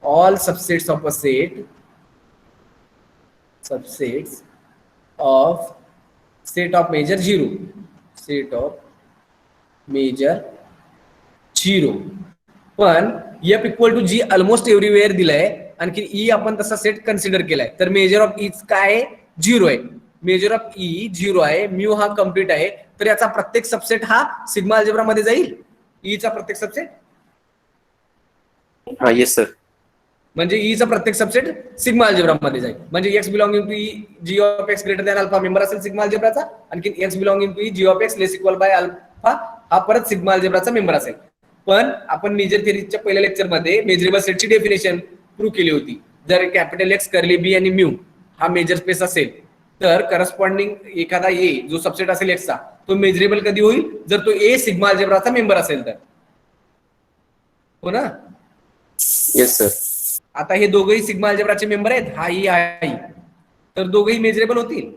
all subsets of a set, subsets of set of measure 0, set of measure 0. पण F equal to G almost everywhere दिलाय, आणखी ई आपण तसा सेट कन्सिडर केलाय. तर मेजर ऑफ ई काय आहे? 0 आहे. मेजर ऑफ ई 0 आहे, म्यू हा कम्प्लीट आहे. तर याचा प्रत्येक सबसेट हा सिग्मा अल्जेब्रा मध्ये जाईल, ई चा प्रत्येक सबसेट. हा येस सर. म्हणजे ई चा प्रत्येक सबसेट सिग्मा अल्जेब्रा मध्ये जाईल. म्हणजे X belonging to E, G of x greater than alpha member असेल सिग्मा अल्जेब्राचा, आणखी X belonging to E, G of x less equal by alpha हा परत सिग्मा अल्जेब्राचा मेंबर असेल. पण आपण मेजर थेअरीच्या पहिल्या लेक्चर मध्ये मेजरेबल सेटची डेफिनेशन प्रूव्ह केली होती. जर कॅपिटल एक्स, कर्ली बी आणि म्यू हा मेजर स्पेस असेल, तर करस्पॉन्डिंग एखादा ए जो सबसेट असेल एक्सचा, तो मेजरेबल कधी होईल? जर तो ए सिग्मा अल्जेब्राचा मेंबर असेल तर. हो ना? Yes sir. आता हे दोघंही सिग्मा अल्जेब्राचे मेंबर आहेत, हा ई आहे, तर दोघंही मेजरेबल होतील.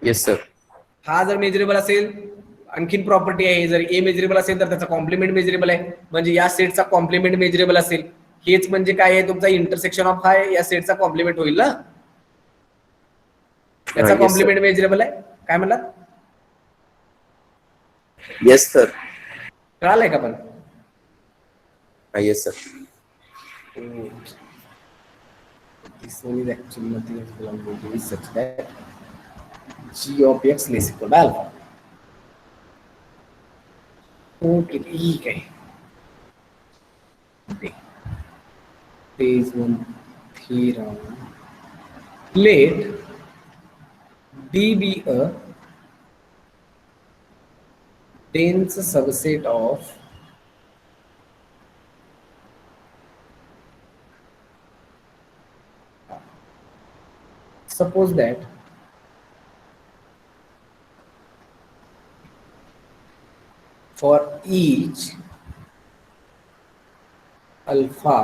Yes sir. हा जर मेजरेबल असेल, आणखीन प्रॉपर्टी आहे, जर ए मेजरेबल असेल तर त्याचा कॉम्प्लिमेंट मेजरेबल आहे, म्हणजे या सेटचा कॉम्प्लिमेंट मेजरेबल असेल. हेच म्हणजे काय आहे, तुमचा इंटरसेक्शन ऑफ हा या सेटचा कॉम्प्लिमेंट होईल ना. याचा yes, कॉम्प्लिमेंट मेजरेबल आहे. काय म्हणला? Yes sir. कळालंय का पण? Yes sir. This one is actually nothing else belonging to is such that g of x less equal to alpha. Okay, ठीक आहे. There is one theorem. Let D be a dense subset of suppose that for each alpha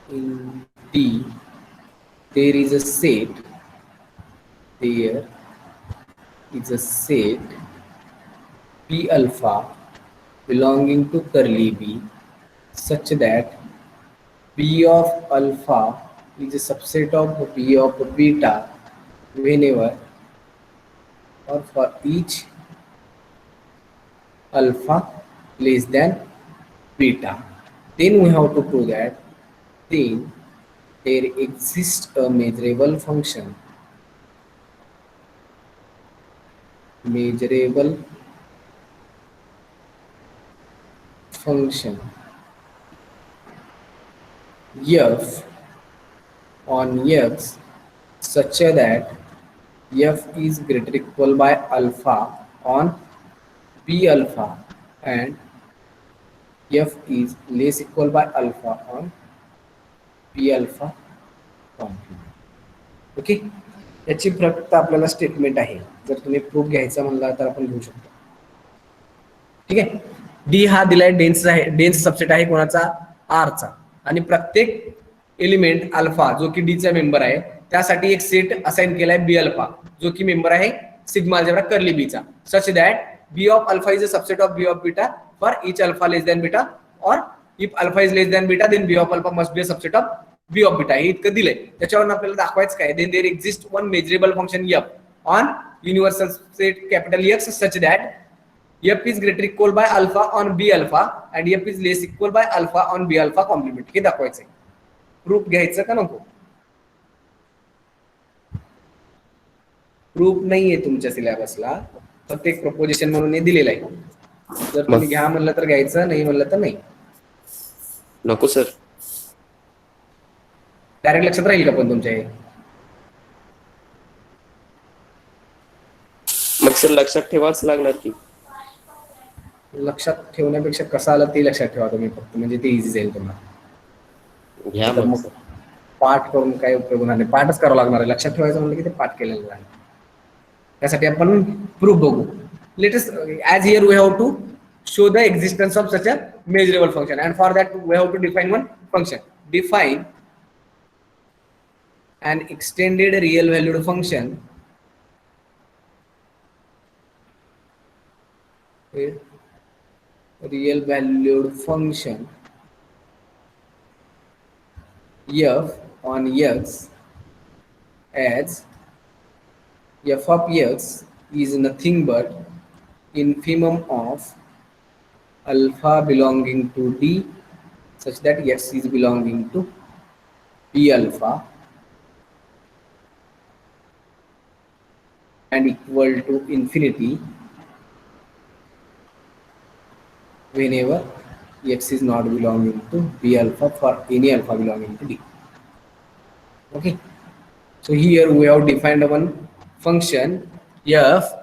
in D there is a set, there is a set P alpha belonging to curly B such that B of alpha is a subset of B of beta whenever or for each alpha less than beta. Then we have to prove that then there exists a measurable function, f on x such that f is greater equal by alpha on b alpha and f is less equal by alpha on b alpha complement. Okay, याची फक्त आपल्याला statement आहे. जर तुम्ही proof घ्यायचा म्हणला तर आपण घेऊ शकतो. ठीक आहे. डी हा दिलाय डेन्स आहे, डेन्स सबसेट आहे कोणाचा? आरचा. आणि प्रत्येक एलिमेंट अल्फा जो की डीचा मेंबर आहे त्यासाठी एक सेट असाइन केलाय बी अल्फा जो की मेंबर आहे सिग्मा अल्जेब्रा कर्ली बीचा, such that B of alpha is a subset of B of beta for each alpha less than beta और if alpha is less than beta then B of alpha must be a subset of B of beta. हे इतकं दिलंय. त्याच्यावरून आपल्याला दाखवायचं काय? Then there exist one measurable function f on universal set capital x such that f is greater equal by alpha on b alpha and f is less equal by alpha on b alpha complement. हे दाखवायचंय. Proof घ्यायचं का नको? Proof नाहीये तुमच्या सिलेबसला, फक्त एक preposition म्हणून हे दिलेलं आहे. जर तुम्ही घ्या म्हणलं तर घ्यायचं, नाही म्हणलं तर नाही. नको सर. डायरेक्ट लक्षात राहील का पण तुमच्या? हे मग सर लक्षात ठेवाच लागणार की? लक्षात ठेवण्यापेक्षा कसं आलं ते लक्षात ठेवा तुम्ही फक्त, म्हणजे ते इझी जाईल तुम्हाला. घ्या मग पाठ करून काय उपयोग होणार नाही. पाठच करावं लागणार आहे. लक्षात ठेवायचं म्हणलं की ते पाठ केलेलं आहे. त्यासाठी आपण प्रूफ बघू. Let us as here we have to show the existence of such a measurable function and for that we have to define one function. Define an extended real valued function f on x as f of x is nothing but infimum of alpha belonging to D such that x is belonging to B alpha and equal to infinity whenever x is not belonging to B alpha for any alpha belonging to D. Okay, so here we have defined one function f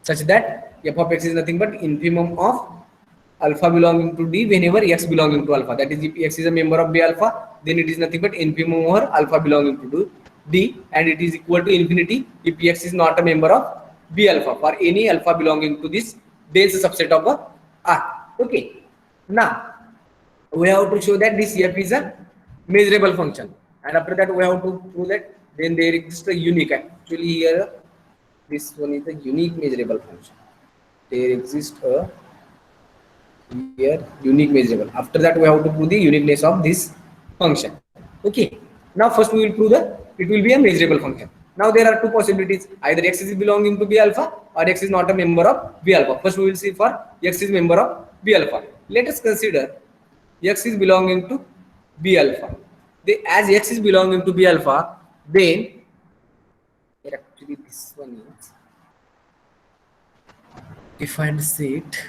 such that f of x is nothing but infimum of alpha belonging to D whenever x belonging to alpha. That is, if x is a member of B alpha, then it is nothing but infimum over alpha belonging to D, and it is equal to infinity if x is not a member of B alpha for any alpha belonging to this dense subset of R. Okay, now we have to show that this f is a measurable function, and after that we have to prove that then there exists a unique. Actually here this one is a unique measurable function. There exists a here unique measurable. After that we have to prove the uniqueness of this function. Okay, now first we will prove that it will be a measurable function. Now there are two possibilities, either x is belonging to B alpha or x is not a member of B alpha. First we will see for x is member of B alpha. Let us consider x is belonging to B alpha. As x is belonging to B alpha, then actually this one is defined set.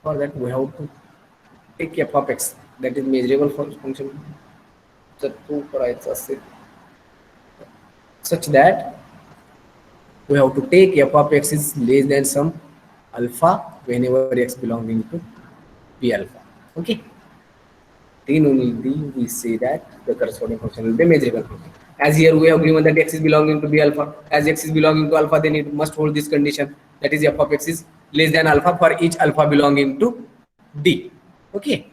For that we have to take f of x, that is measurable function, such that we have to take f of x is less than some alpha whenever x belonging to B alpha. Okay, then only we say that the corresponding function will be measurable function. As here we have given that x is belonging to B alpha. As x is belonging to alpha, then it must hold this condition, that is f of x is less than alpha for each alpha belonging to D. Okay,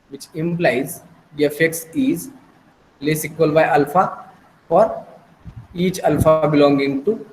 which implies fx is less equal by alpha for each alpha belonging to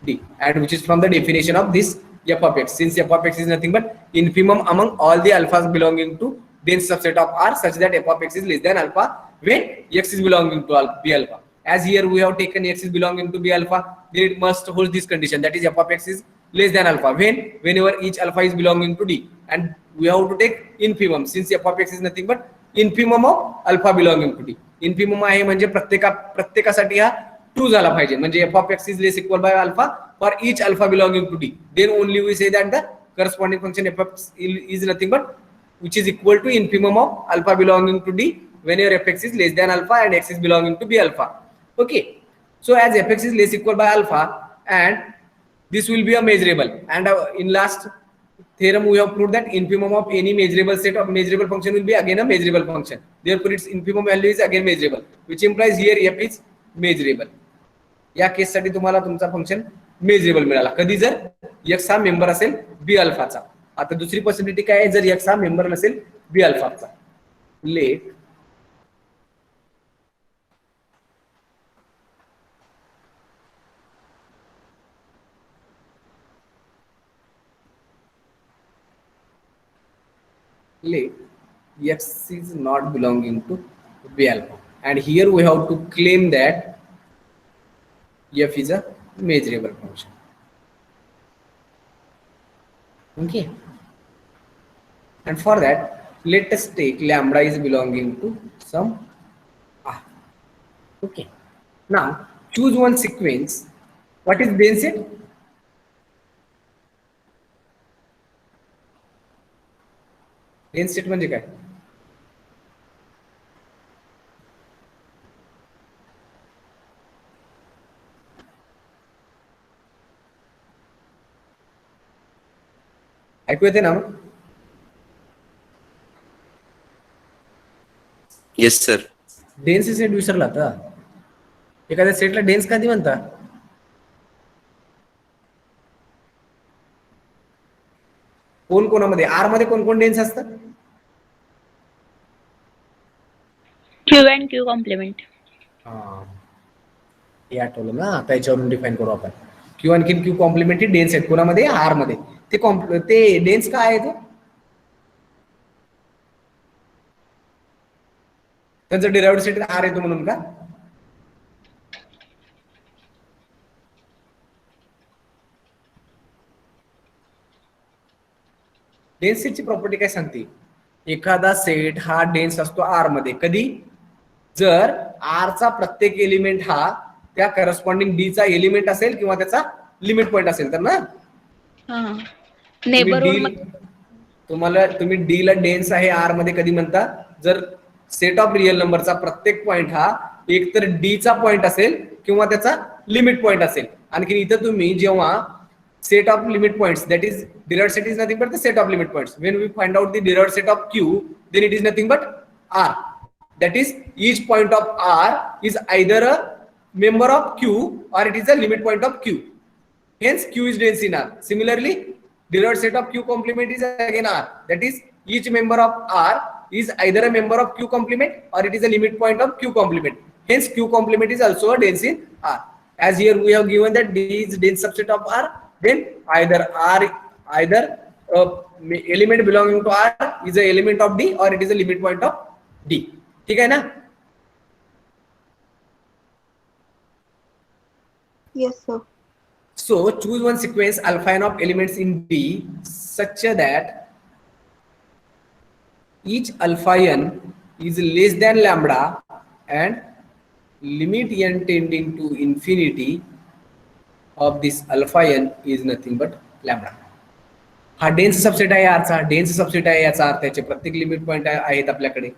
D, and which is from the definition of this f of x, since f of x is nothing but infimum among all the alphas belonging to dense subset of R, such that f of x is less than alpha when x is belonging to B alpha. As here we have taken x is belonging to B alpha, then it must hold this condition, that is f of x is less than alpha whenever each alpha is belonging to D, and we have to take infimum, since f of x is nothing but infimum of alpha belonging to D. infimum आहे म्हणजे प्रत्येकासाठी हा true झाला पाहिजे, म्हणजे f of x is less equal by alpha for each alpha belonging to D, then only we say that the corresponding function f of x is nothing but which is equal to infimum of alpha belonging to D whenever fx is less than alpha and x is belonging to B alpha. Okay, so as fx is less equal by alpha, and this will be a measurable, and in last theorem we have proved that infimum of any measurable set of measurable function will be again a measurable function, therefore its infimum value is again measurable, which implies here f is measurable. या case साठी तुम्हाला तुमचा function measurable मिळाला कधी, जर x हा member असेल B अल्फाचा. आता दुसरी पॉसिबिलिटी काय आहे, जर x हा मेंबर नसेल B अल्फाचा. Let x is not belonging to B alpha, and here we have to claim that f is a measurable function. Okay, and for that let us take lambda is belonging to some R. Okay, now choose one sequence. What is dense set? dense set म्हणजे काय? ऐकू येते ना? Yes sir. Dense set विसरला आता. एखाद्या सेटला dense कधी म्हणता? कोण कोणामध्ये आर मध्ये कोण कोण डेन्स असतात? Q and Q complement. हे आठवलं ना, आता याच्यावरून डिफाईन करू आपण. क्यू आणखी क्यू कॉम्प्लिमेंट ही डेन्स आहेत कोणामध्ये? आर मध्ये. ते डेन्स काय आहे? त्यांचा डिराइव्ड सेट आर येतो म्हणून का? डेन्स सेटची प्रॉपर्टी काय सांगते? एखादा सेट हा डेन्स असतो आर मध्ये कधी, जर आर चा प्रत्येक एलिमेंट हा त्या करस्पॉन्डिंग डी चा एलिमेंट असेल किंवा त्याचा लिमिट पॉइंट असेल तर ना. तुम्ही डी ला डेन्स आहे आर मध्ये कधी म्हणता, जर सेट ऑफ रिअल नंबरचा प्रत्येक पॉइंट हा एक तर डी चा पॉइंट असेल किंवा त्याचा लिमिट पॉइंट असेल. आणखी इथं तुम्ही जेव्हा set of limit points, that is derived set is nothing but the set of limit points. When we find out the derived set of Q, then it is nothing but R. That is each point of R is either a member of Q or it is a limit point of Q. Hence Q is dense in R. Similarly, derived set of Q complement is again R. That is each member of R is either a member of Q complement or it is a limit point of Q complement. Hence Q complement is also a dense in R. As here we have given that D is dense subset of R, then either element belonging to R is a element of D or it is a limit point of D. ठीक है ना? Yes, sir. So choose one sequence alpha n of elements in D such that each alpha n is less than lambda and limit n tending to infinity of this alpha n is nothing but lambda. हा dense subset आहे याचा, dense subset आहे याचा अर्थ याचे प्रत्येक limit point आहेत आपल्याकडे,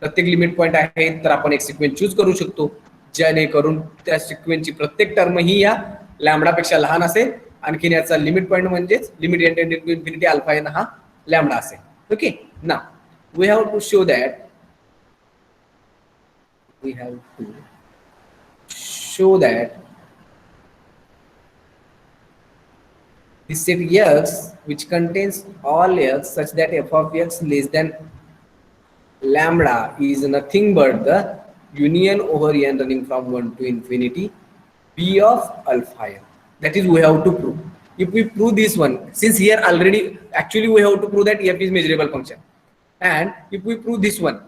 प्रत्येक लिमिट पॉइंट आहेत तर आपण एक सिक्वेन्स चूज करू शकतो जेणेकरून त्या सिक्वेन्सची प्रत्येक टर्म ही या लॅम्बडा पेक्षा लहान असेल. आणखीन याचा लिमिट पॉइंट म्हणजेच limit n tending to infinity alpha n हा लॅम्बडा असेल. Okay, now we have to show that the set X which contains all X such that f of X less than lambda is nothing but the union over n running from 1 to infinity b of alpha n. That is we have to prove. If we prove this one, since here already actually we have to prove that f is measurable function, and if we prove this one,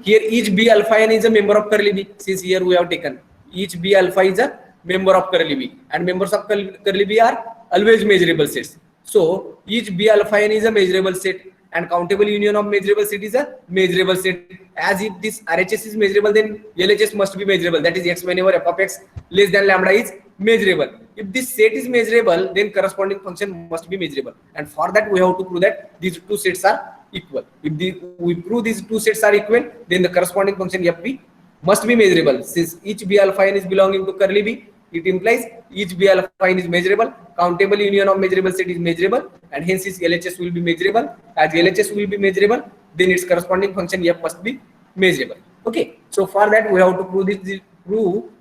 here each b alpha n is a member of curly b, since here we have taken each b alpha is a member of curly b and members of curly b are always measurable sets. So each b alpha n is a measurable set and countable union of measurable set is a measurable set. As if this RHS is measurable, then LHS must be measurable. That is x whenever f of x less than lambda is measurable. If this set is measurable, then corresponding function must be measurable. And for that we have to prove that these two sets are equal. If we prove these two sets are equal, then the corresponding function fb must be measurable. Since each b alpha n is belonging to curly b, it implies each b alpha n is measurable. Countable union of measurable set is measurable, and hence its LHS will be measurable. As LHS will be measurable, then its corresponding function f must be measurable. Okay, so for that we have to prove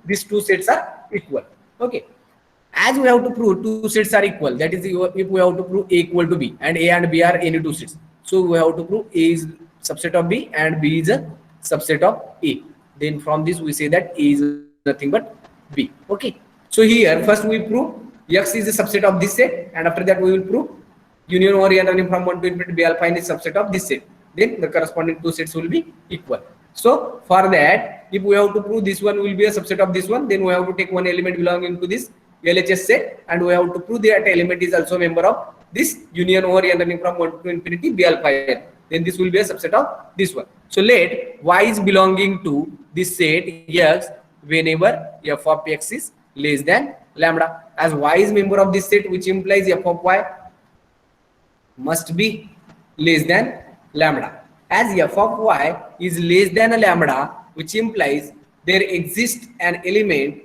these two sets are equal. Okay, as we have to prove two sets are equal, that is if we have to prove a equal to b and a and b are any two sets, so we have to prove a is subset of b and b is a subset of a. Then from this we say that a is nothing but b. Okay, so here first we prove x is a subset of this set, and after that we will prove union over n running from 1 to infinity b alpha n is subset of this set. Then the corresponding two sets will be equal. So for that, if we have to prove this one will be a subset of this one, then we have to take one element belonging to this LHS set, and we have to prove that element is also a member of this union over n running from 1 to infinity b alpha n. Then this will be a subset of this one. So let y is belonging to this set x whenever f of x is less than lambda. As y is member of this set, which implies f of y must be less than lambda. As f of y is less than a lambda, which implies there exists an element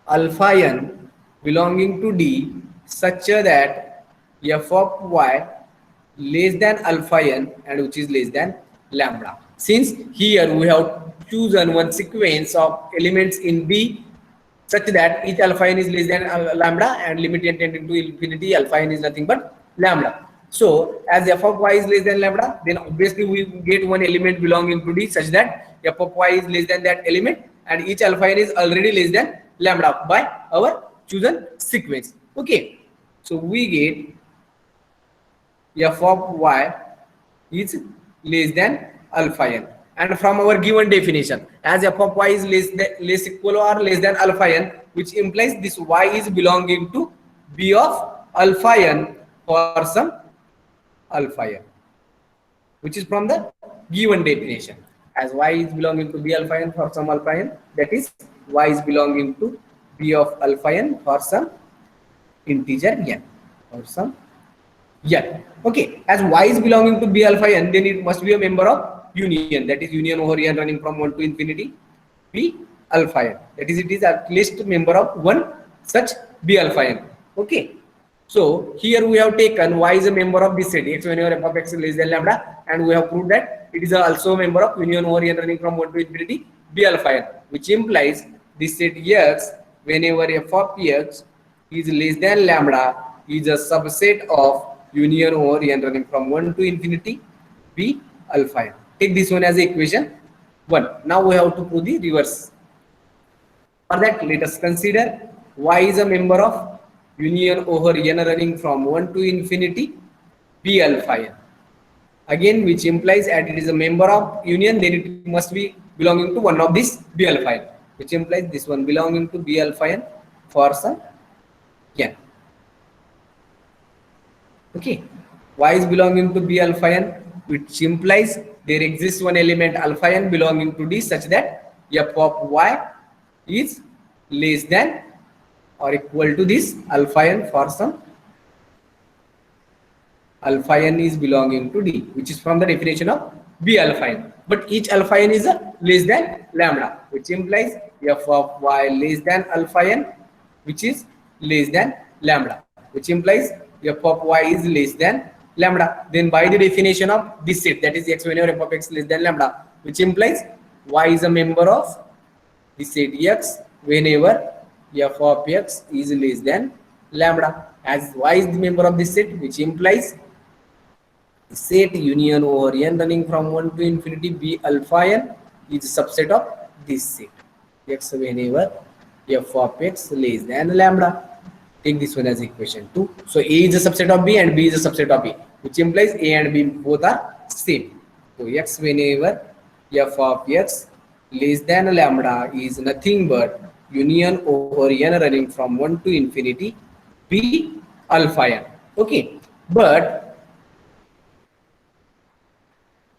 alpha n belonging to D such that f of y less than alpha n and which is less than lambda. Since here we have chosen one sequence of elements in B such that each alpha n is less than lambda and limit n tending to infinity alpha n is nothing but lambda. So as f of y is less than lambda, then obviously we get one element belonging to D such that f of y is less than that element and each alpha n is already less than lambda by our chosen sequence. Okay, so we get f of y is less than alpha n, and from our given definition, as f of y is less equal or less than alpha n, which implies this y is belonging to b of alpha n for some alpha n, which is from the given definition. As y is belonging to b alpha n for some alpha n, that is y is belonging to b of alpha n for some integer n or some n. Okay, as y is belonging to b alpha n, then it must be a member of union, that is union over n running from 1 to infinity b alpha n, that is it is at least member of one such b alpha n. Okay, so here we have taken y is a member of this set x whenever f of x is less than lambda, and we have proved that it is also a member of union over n running from 1 to infinity b alpha n, which implies this set x whenever f of x is less than lambda is a subset of union over n running from 1 to infinity b alpha n. Take this one as equation 1. Now we have to prove the reverse. For that, let us consider y is a member of union over n running from 1 to infinity b alpha n. Again, which implies that it is a member of union, then it must be belonging to one of this b alpha n, which implies this one belonging to b alpha n for some n. Okay, y is belonging to b alpha n, which implies there exists one element alpha n belonging to d such that f of y is less than or equal to this alpha n for some alpha n is belonging to d, which is from the definition of b alpha n. But each alpha n is a less than lambda, which implies f of y less than alpha n, which is less than lambda, which implies f of y is less than lambda. Then by the definition of this set, that is x whenever f of x less than lambda, which implies y is a member of the set x whenever f of x is less than lambda. As y is the member of this set, which implies the set union over n running from 1 to infinity b alpha n is a subset of this set x whenever f of x less than lambda. Take this one as equation 2. So a is a subset of b and b is a subset of a, which implies a and b both are same. So x whenever f of x less than lambda is nothing but union over n running from 1 to infinity b alpha n. Okay, but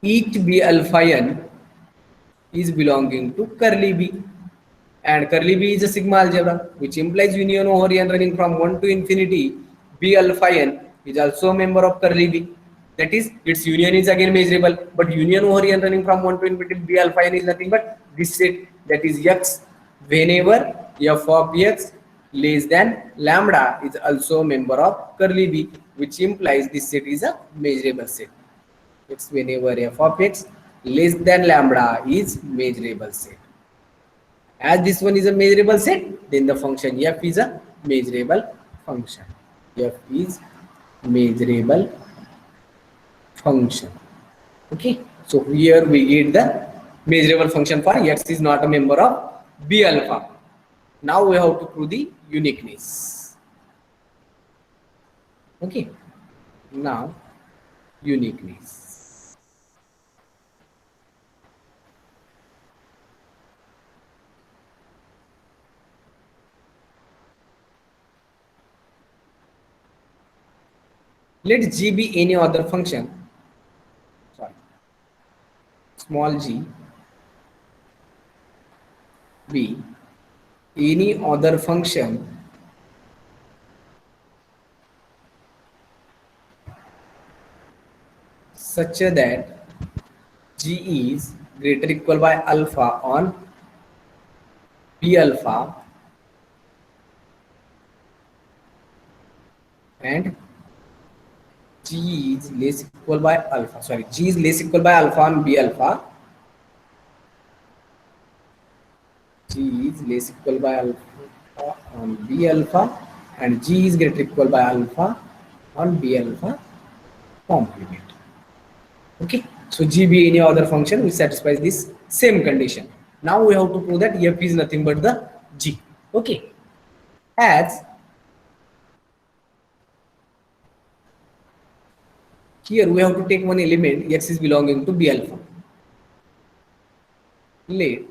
each b alpha n is belonging to curly b, and curly b is a sigma algebra, which implies union over n running from 1 to infinity b alpha n is also a member of curly b. That is, its union is again measurable, but union over n running from 1 to infinity b alpha n is nothing but this set, that is x whenever f of x less than lambda is also a member of curly b, which implies this set is a measurable set. X whenever f of x less than lambda is measurable set. As this one is a measurable set, then the function f is a measurable function. F is measurable function. Okay, so here we get the measurable function for x is not a member of b alpha. Now we have to prove the uniqueness. Okay, now uniqueness. Let g be any other function, sorry, small g be any other function such that g is greater or equal by alpha on b alpha and g is less equal by alpha, sorry, g is less equal by alpha on b alpha, g is less equal by alpha on b alpha, and g is greater equal by alpha on b alpha complement. Okay, so g be any other function which satisfies this same condition. Now we have to prove that f is nothing but the g. Okay, as here we have to take one element, x is belonging to b alpha. Let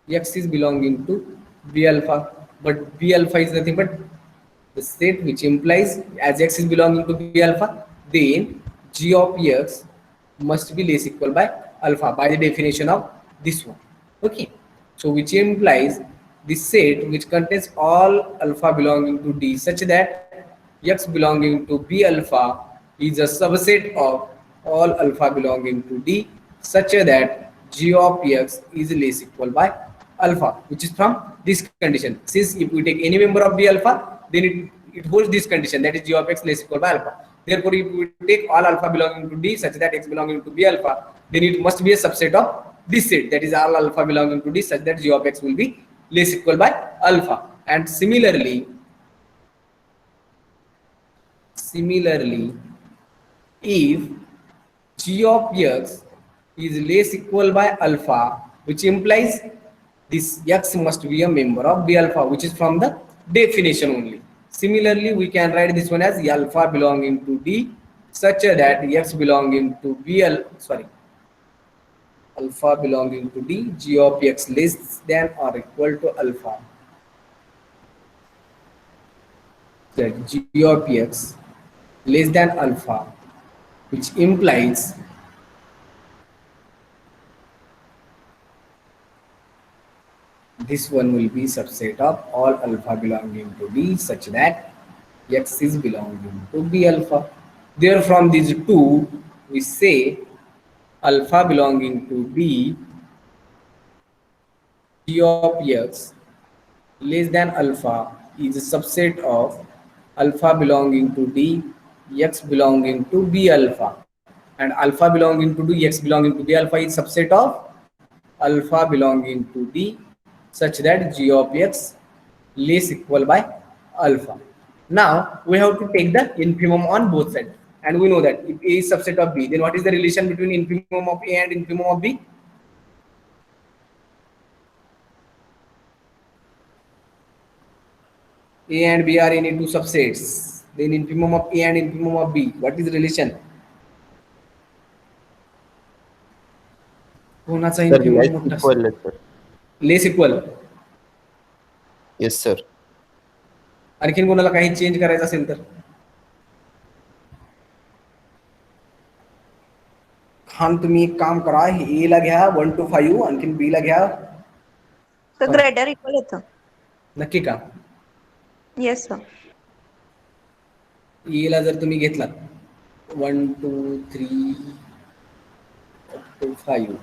x is belonging to b alpha, but b alpha is nothing but the set, which implies as x is belonging to b alpha, then g of x must be less equal by alpha by the definition of this one. Okay, so which implies this set which contains all alpha belonging to d such that x belonging to b alpha is a subset of all alpha belonging to d such that g of x is less equal by alpha, which is from this condition. Since if we take any member of b alpha, then it holds this condition, that is g of x less equal by alpha. Therefore, if we take all alpha belonging to d such that x belonging to b alpha, then it must be a subset of this set, that is all alpha belonging to d such that g of x will be less equal by alpha. And similarly, if g of x is less equal by alpha, which implies this x must be a member of B alpha, which is from the definition only. Similarly, we can write this one as alpha belonging to D such that x belonging to alpha belonging to D, g of x less than or equal to alpha. That g of x less than alpha, which implies this one will be subset of all alpha belonging to D such that x is belonging to B alpha. There from these two we say alpha belonging to D, g of x less than alpha is a subset of alpha belonging to D, x belonging to B alpha, and alpha belonging to D, x belonging to B alpha is subset of alpha belonging to D such that g of x less equal by alpha. Now we have to take the infimum on both sides, and we know that if A is subset of B, then what is the relation between infimum of A and infimum of B? A and B are any two subsets, then infimum of A and infimum of B, what is the relation? कोणाचा Sir, infimum less मोठा equal, sir. Less equal. Yes, sir. आणखीन कोणाला काही change करायचं असेल तर खान तुम्ही एक काम करा, ए ला घ्या 1 to 5, आणखीन बी ला घ्या. तर ग्रेटर इक्वल येतं. नक्की का? Yes sir. ए ला जर तुम्ही घेतलात 1 2 3 to 5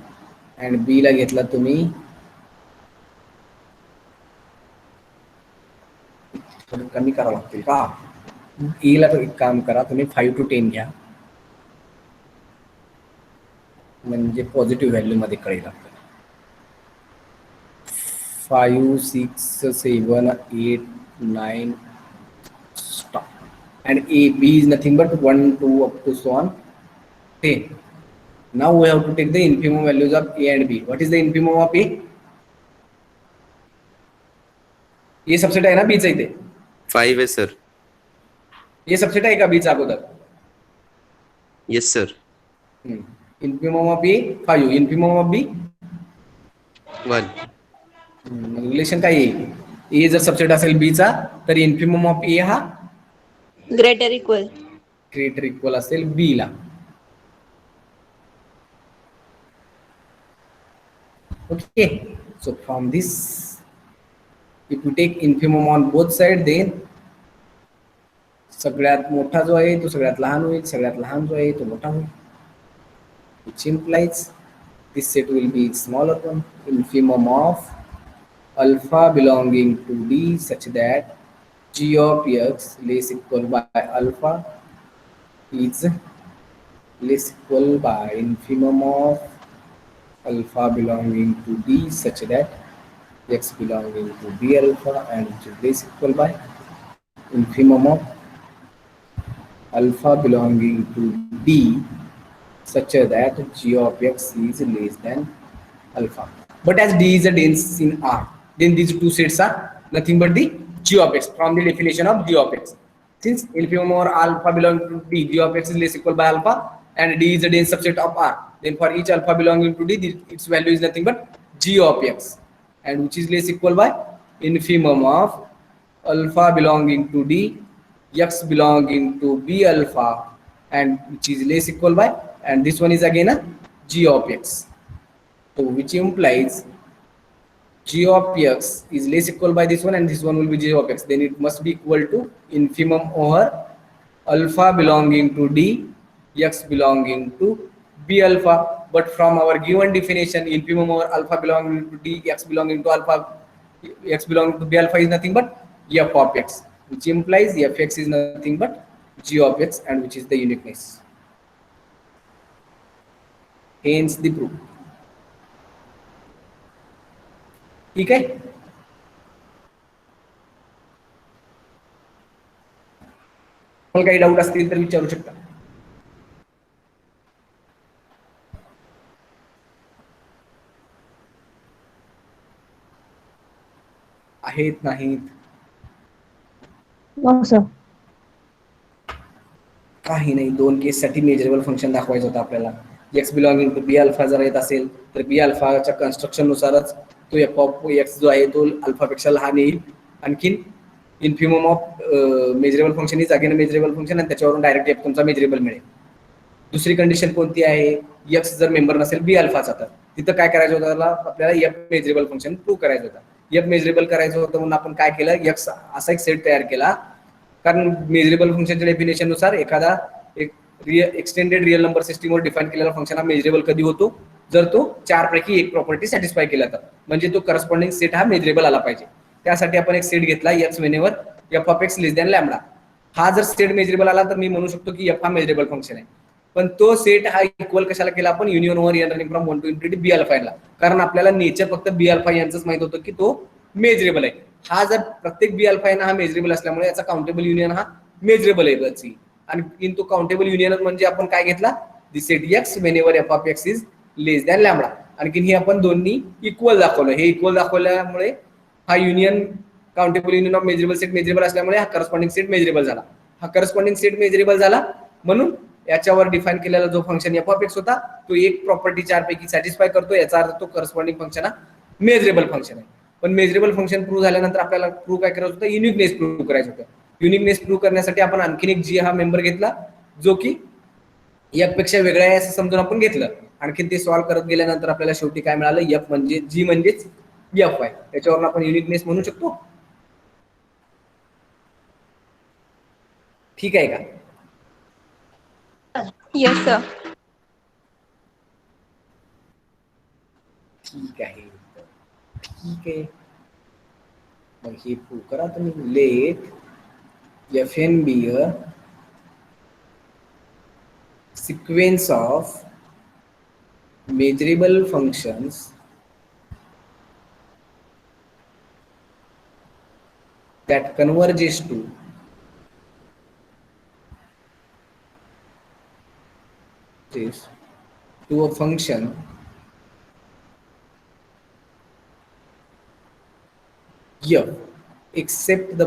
आणि बी ला घेतला तुम्ही थोडं कमी करावं लागतील का? ए ला तर एक काम करा, तुम्ही 5 to 10 घ्या, म्हणजे पॉझिटिव्ह व्हॅल्यू मध्ये कळेल आपल्याला. 5 6 7 8 9 stop, and A B is nothing but 1 2 up to so on 10. Now we have to take the infimum values of A and B. What is the infimum of A? A subset आहे ना B चा इथे? 5 आहे sir. A subset आहे का B चा अगोदर? Yes sir. Infimum of A 5, infimum of B 1. Relation काय आहे? A जर सबसेट असेल B चा तर infimum of A हा ग्रेटर इक्वल. ग्रेटर इक्वल असेल B ला. Okay, so from this, if we take infimum on both sides, then सगळ्यात मोठा जो आहे तो सगळ्यात लहान होईल, सगळ्यात लहान जो आहे तो मोठा होईल, which implies this set will be smaller one. Infimum of alpha belonging to D such that g of x less equal by alpha is less equal by infimum of alpha belonging to D such that x belonging to B alpha, and which is less equal by infimum of alpha belonging to D such that g of x is less than alpha. But as D is a dense in R, then these two sets are nothing but the g of x from the definition of g of x. Since infimum over alpha belonging to D, g of x is less equal by alpha, and D is a dense subset of R, then for each alpha belonging to D, its value is nothing but g of x, and which is less equal by infimum of alpha belonging to D, x belonging to B alpha, and which is less equal by, and this one is again a g of x. So which implies g of x is less equal by this one, and this one will be g of x. Then it must be equal to infimum over alpha belonging to D, x belonging to B alpha. But from our given definition, infimum over alpha belonging to D, x belonging to alpha, x belonging to B alpha is nothing but f of x, which implies fx is nothing but g of x, and which is the uniqueness. Hence the proof. ठीक आहे. मला काही doubt असतील तर विचारू शकता. आहेत नाहीत? No, sir. काही नाही. 2 केससाठी मेजरेबल फंक्शन दाखवायचं होतं आपल्याला. X belonging to B alpha जर येत असेल तर बी अल्फाच्या कन्स्ट्रक्शननुसारच तो एफ ऑफ एक्स जो आहे तो अल्फापेक्षा लहान येईल. आणखीन infimum of measurable function is again measurable function आणि त्याच्यावरून डायरेक्ट एफ तुमचा मेजरेबल मिळेल. दुसरी कंडिशन कोणती आहे? एक्स जर मेंबर नसेल बी अल्फाचा तर तिथं काय करायचं होतं? त्याला आपल्याला एफ मेजरेबल फंक्शन प्रूव्ह करायचं होतं. एफ मेजरेबल करायचं होतं म्हणून आपण काय केलं? एक्स असा एक सेट तयार केला. कारण मेजरेबल फंक्शनच्या डेफिनेशन नुसार एखादा एक एक्सटेंडेड रिअल नंबर सिस्टीमवर डिफाईन केलेला फंक्शन हा मेजरेबल कधी होतो? जर तो 4 पैकी एक प्रॉपर्टी सॅटिस्फाय केला तर, म्हणजे तो करस्पॉन्डिंग सेट हा मेजरेबल आला पाहिजे. त्यासाठी आपण एक सेट घेतला x whenever f of x less than lambda. हा जर सेट मेजरेबल आला तर मी म्हणू शकतो की एफ हा मेजरेबल फंक्शन आहे. पण तो सेट हा इक्वल कशाला केला आपण? Union over n running from 1 to infinity B alpha ला. कारण आपल्याला नेचर फक्त बी अल्फा यांचंच माहित होतं की तो मेजरेबल आहे. हा जर प्रत्येक बी अल्फा हा मेजरेबल असल्यामुळे याचा काउंटेबल युनियन हा मेजरेबल आहे. आणि तो काउंटेबल युनियन म्हणजे आपण काय घेतला? The set x whenever f of x is less than lambda. आणखीन हे आपण दोन्ही इक्वल दाखवलं. हे इक्वल दाखवल्यामुळे हा union countable union of measurable set measurable असल्यामुळे हा करस्पॉन्डिंग सेट मेजरेबल झाला. हा करस्पॉन्डिंग सेट मेजरेबल झाला म्हणून याच्यावर डिफाईन केलेला जो फंक्शन एफ ऑफ एक्स होता तो एक प्रॉपर्टी 4 पैकी सॅटिस्फाय करतो. याचा अर्थ तो करस्पॉन्डिंग फंक्शन हा मेजरेबल फंक्शन आहे. पण मेजरेबल फंक्शन प्रूव्ह झाल्यानंतर आपल्याला प्रूव्ह काय करायचं होतं? युनिकनेस प्रूव्ह करायचं होतं. युनिकनेस प्रूव्ह करण्यासाठी आपण आणखीन एक जी हा मेंबर घेतला जो की एफ पेक्षा वेगळा आहे असं समजून आपण घेतलं. आणखीन ते सॉल्व्ह करत गेल्यानंतर आपल्याला शेवटी काय मिळालं? एफ म्हणजे जी म्हणजेच एफ आहे. त्याच्यावरून आपण युनिकनेस म्हणू शकतो. ठीक आहे का? Yes sir. ठीक आहे. ठीक आहे. मग हे प्रूव्ह करा तुम्ही. Let Fn be a sequence of measurable functions that converges to a function f except the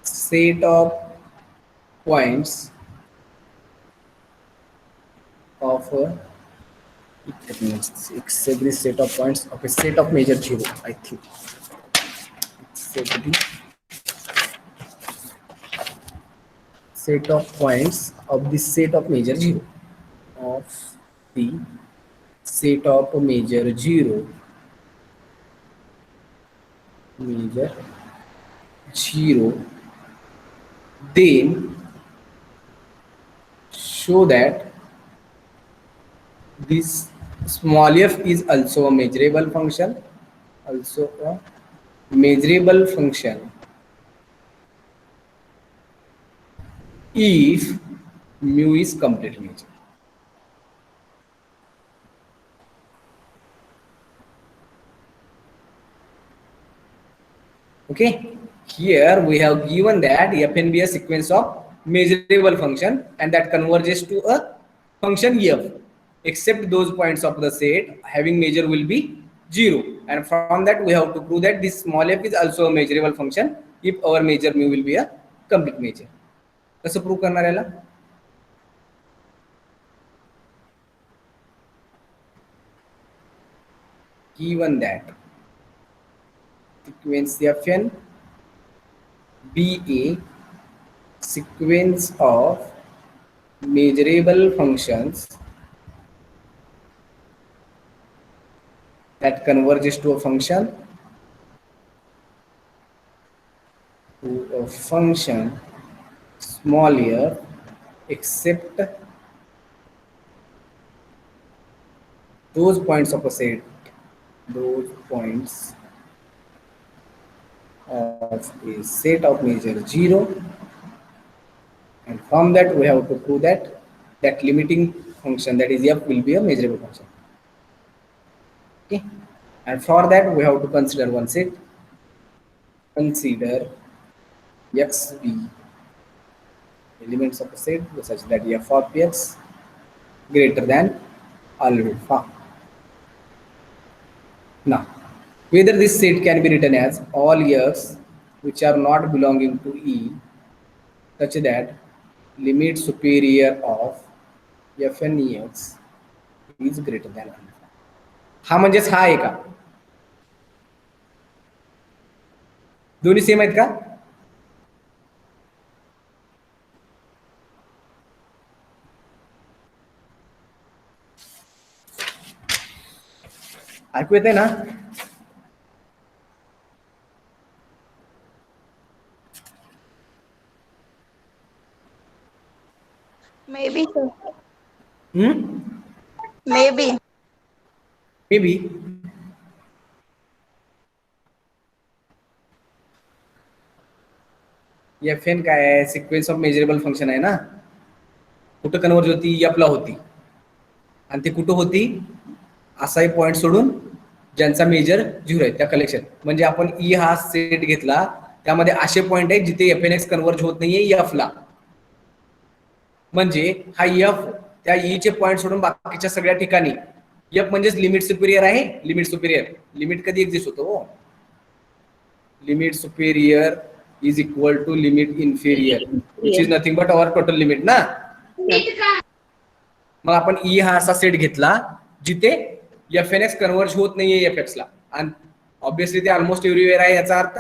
set of points of except the set of points of a set of measure 0. I think except the set of points of the set of measure 0 of the set of measure 0 then show that this small f is also a measurable function if mu is complete measure. Okay, here we have given that Fn be a sequence of measurable function and that converges to a function f except those points of the set having measure will be 0, and from that we have to prove that this small f is also a measurable function if our measure mu will be a complete measure. कसं prove करणार याला? Given that sequence Fn be a sequence of measurable functions that converges to a function small f except those points of a set, those points of a set of measure 0, and from that we have to prove that limiting function, that is f, will be a measurable function. Okay, and for that we have to consider one set. Consider x be elements of a set such that f of x greater than alpha. Now, whether this set can be written as all x which are not belonging to E such that limit superior of fn ex is greater than alpha. हा म्हणजेच हा आहे का? दोन्ही same आहेत का? ऐकू येते ना? Maybe, sir. Maybe. F N काय आहे? सिक्वेन्स ऑफ मेजरेबल फंक्शन आहे ना. कुठं कन्वर्ज होती? एफला होती. आणि ते कुठं होती? असाही पॉईंट सोडून ज्यांचा मेजर 0 आहे त्या कलेक्शन. म्हणजे आपण ई हा सेट घेतला, त्यामध्ये असे पॉईंट आहेत जिथे एफ एन एक्स कन्वर्ज होत नाहीये एफला. म्हणजे हा एफ त्या ई चे पॉईंट सोडून बाकीच्या सगळ्या ठिकाणी एफ म्हणजेच लिमिट सुपिरियर आहे. लिमिट सुपिरियर, लिमिट कधी एक्झिस्ट होतो? Limit superior is equal to limit inferior which is nothing but our total limit ना. मग आपण ई हा असा सेट घेतला जिथे एफ एन एक्स कन्वर्ज होत नाहीये एफ एक्स ला, आणि ऑब्विसली ते ऑलमोस्ट एव्हरीवेअर आहे, याचा अर्थ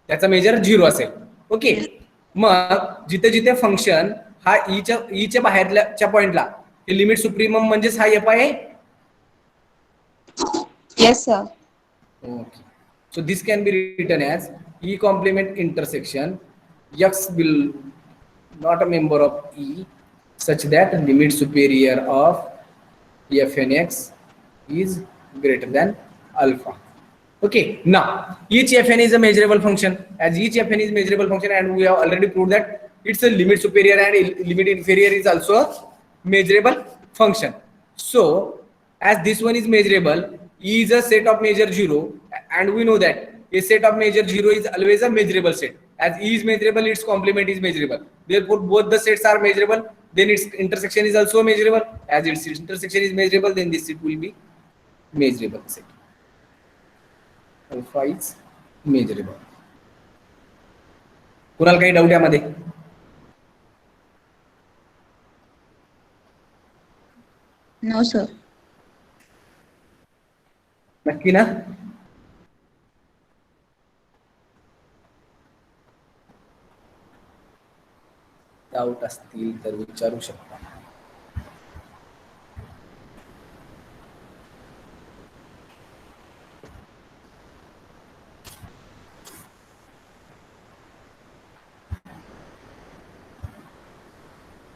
त्याचा मेजर 0 असेल. ओके. मग जिथे जिथे फंक्शन हा ईच्या बाहेरच्या पॉइंटला हे लिमिट सुप्रीमम म्हणजेच हा एफ आहे. Yes, sir. Okay. So this can be written as E complement intersection x will not a member of E such that limit superior of fn x is greater than alpha. Okay. Now each fn is a measurable function. As each fn is measurable function, and we have already proved that it's a limit superior and limit inferior is also a measurable function. So as this one is measurable, E is a set of measure 0, and we know that a set of measure 0 is always a measurable set. As E is measurable, its complement is measurable. Therefore, both the sets are measurable. Then its intersection is also measurable. As its intersection is measurable, then this set will be measurable set. Alpha is measurable. कुणाला काही doubt यामध्ये? No, sir. नक्की ना? Doubt असतील तर विचारू शकता.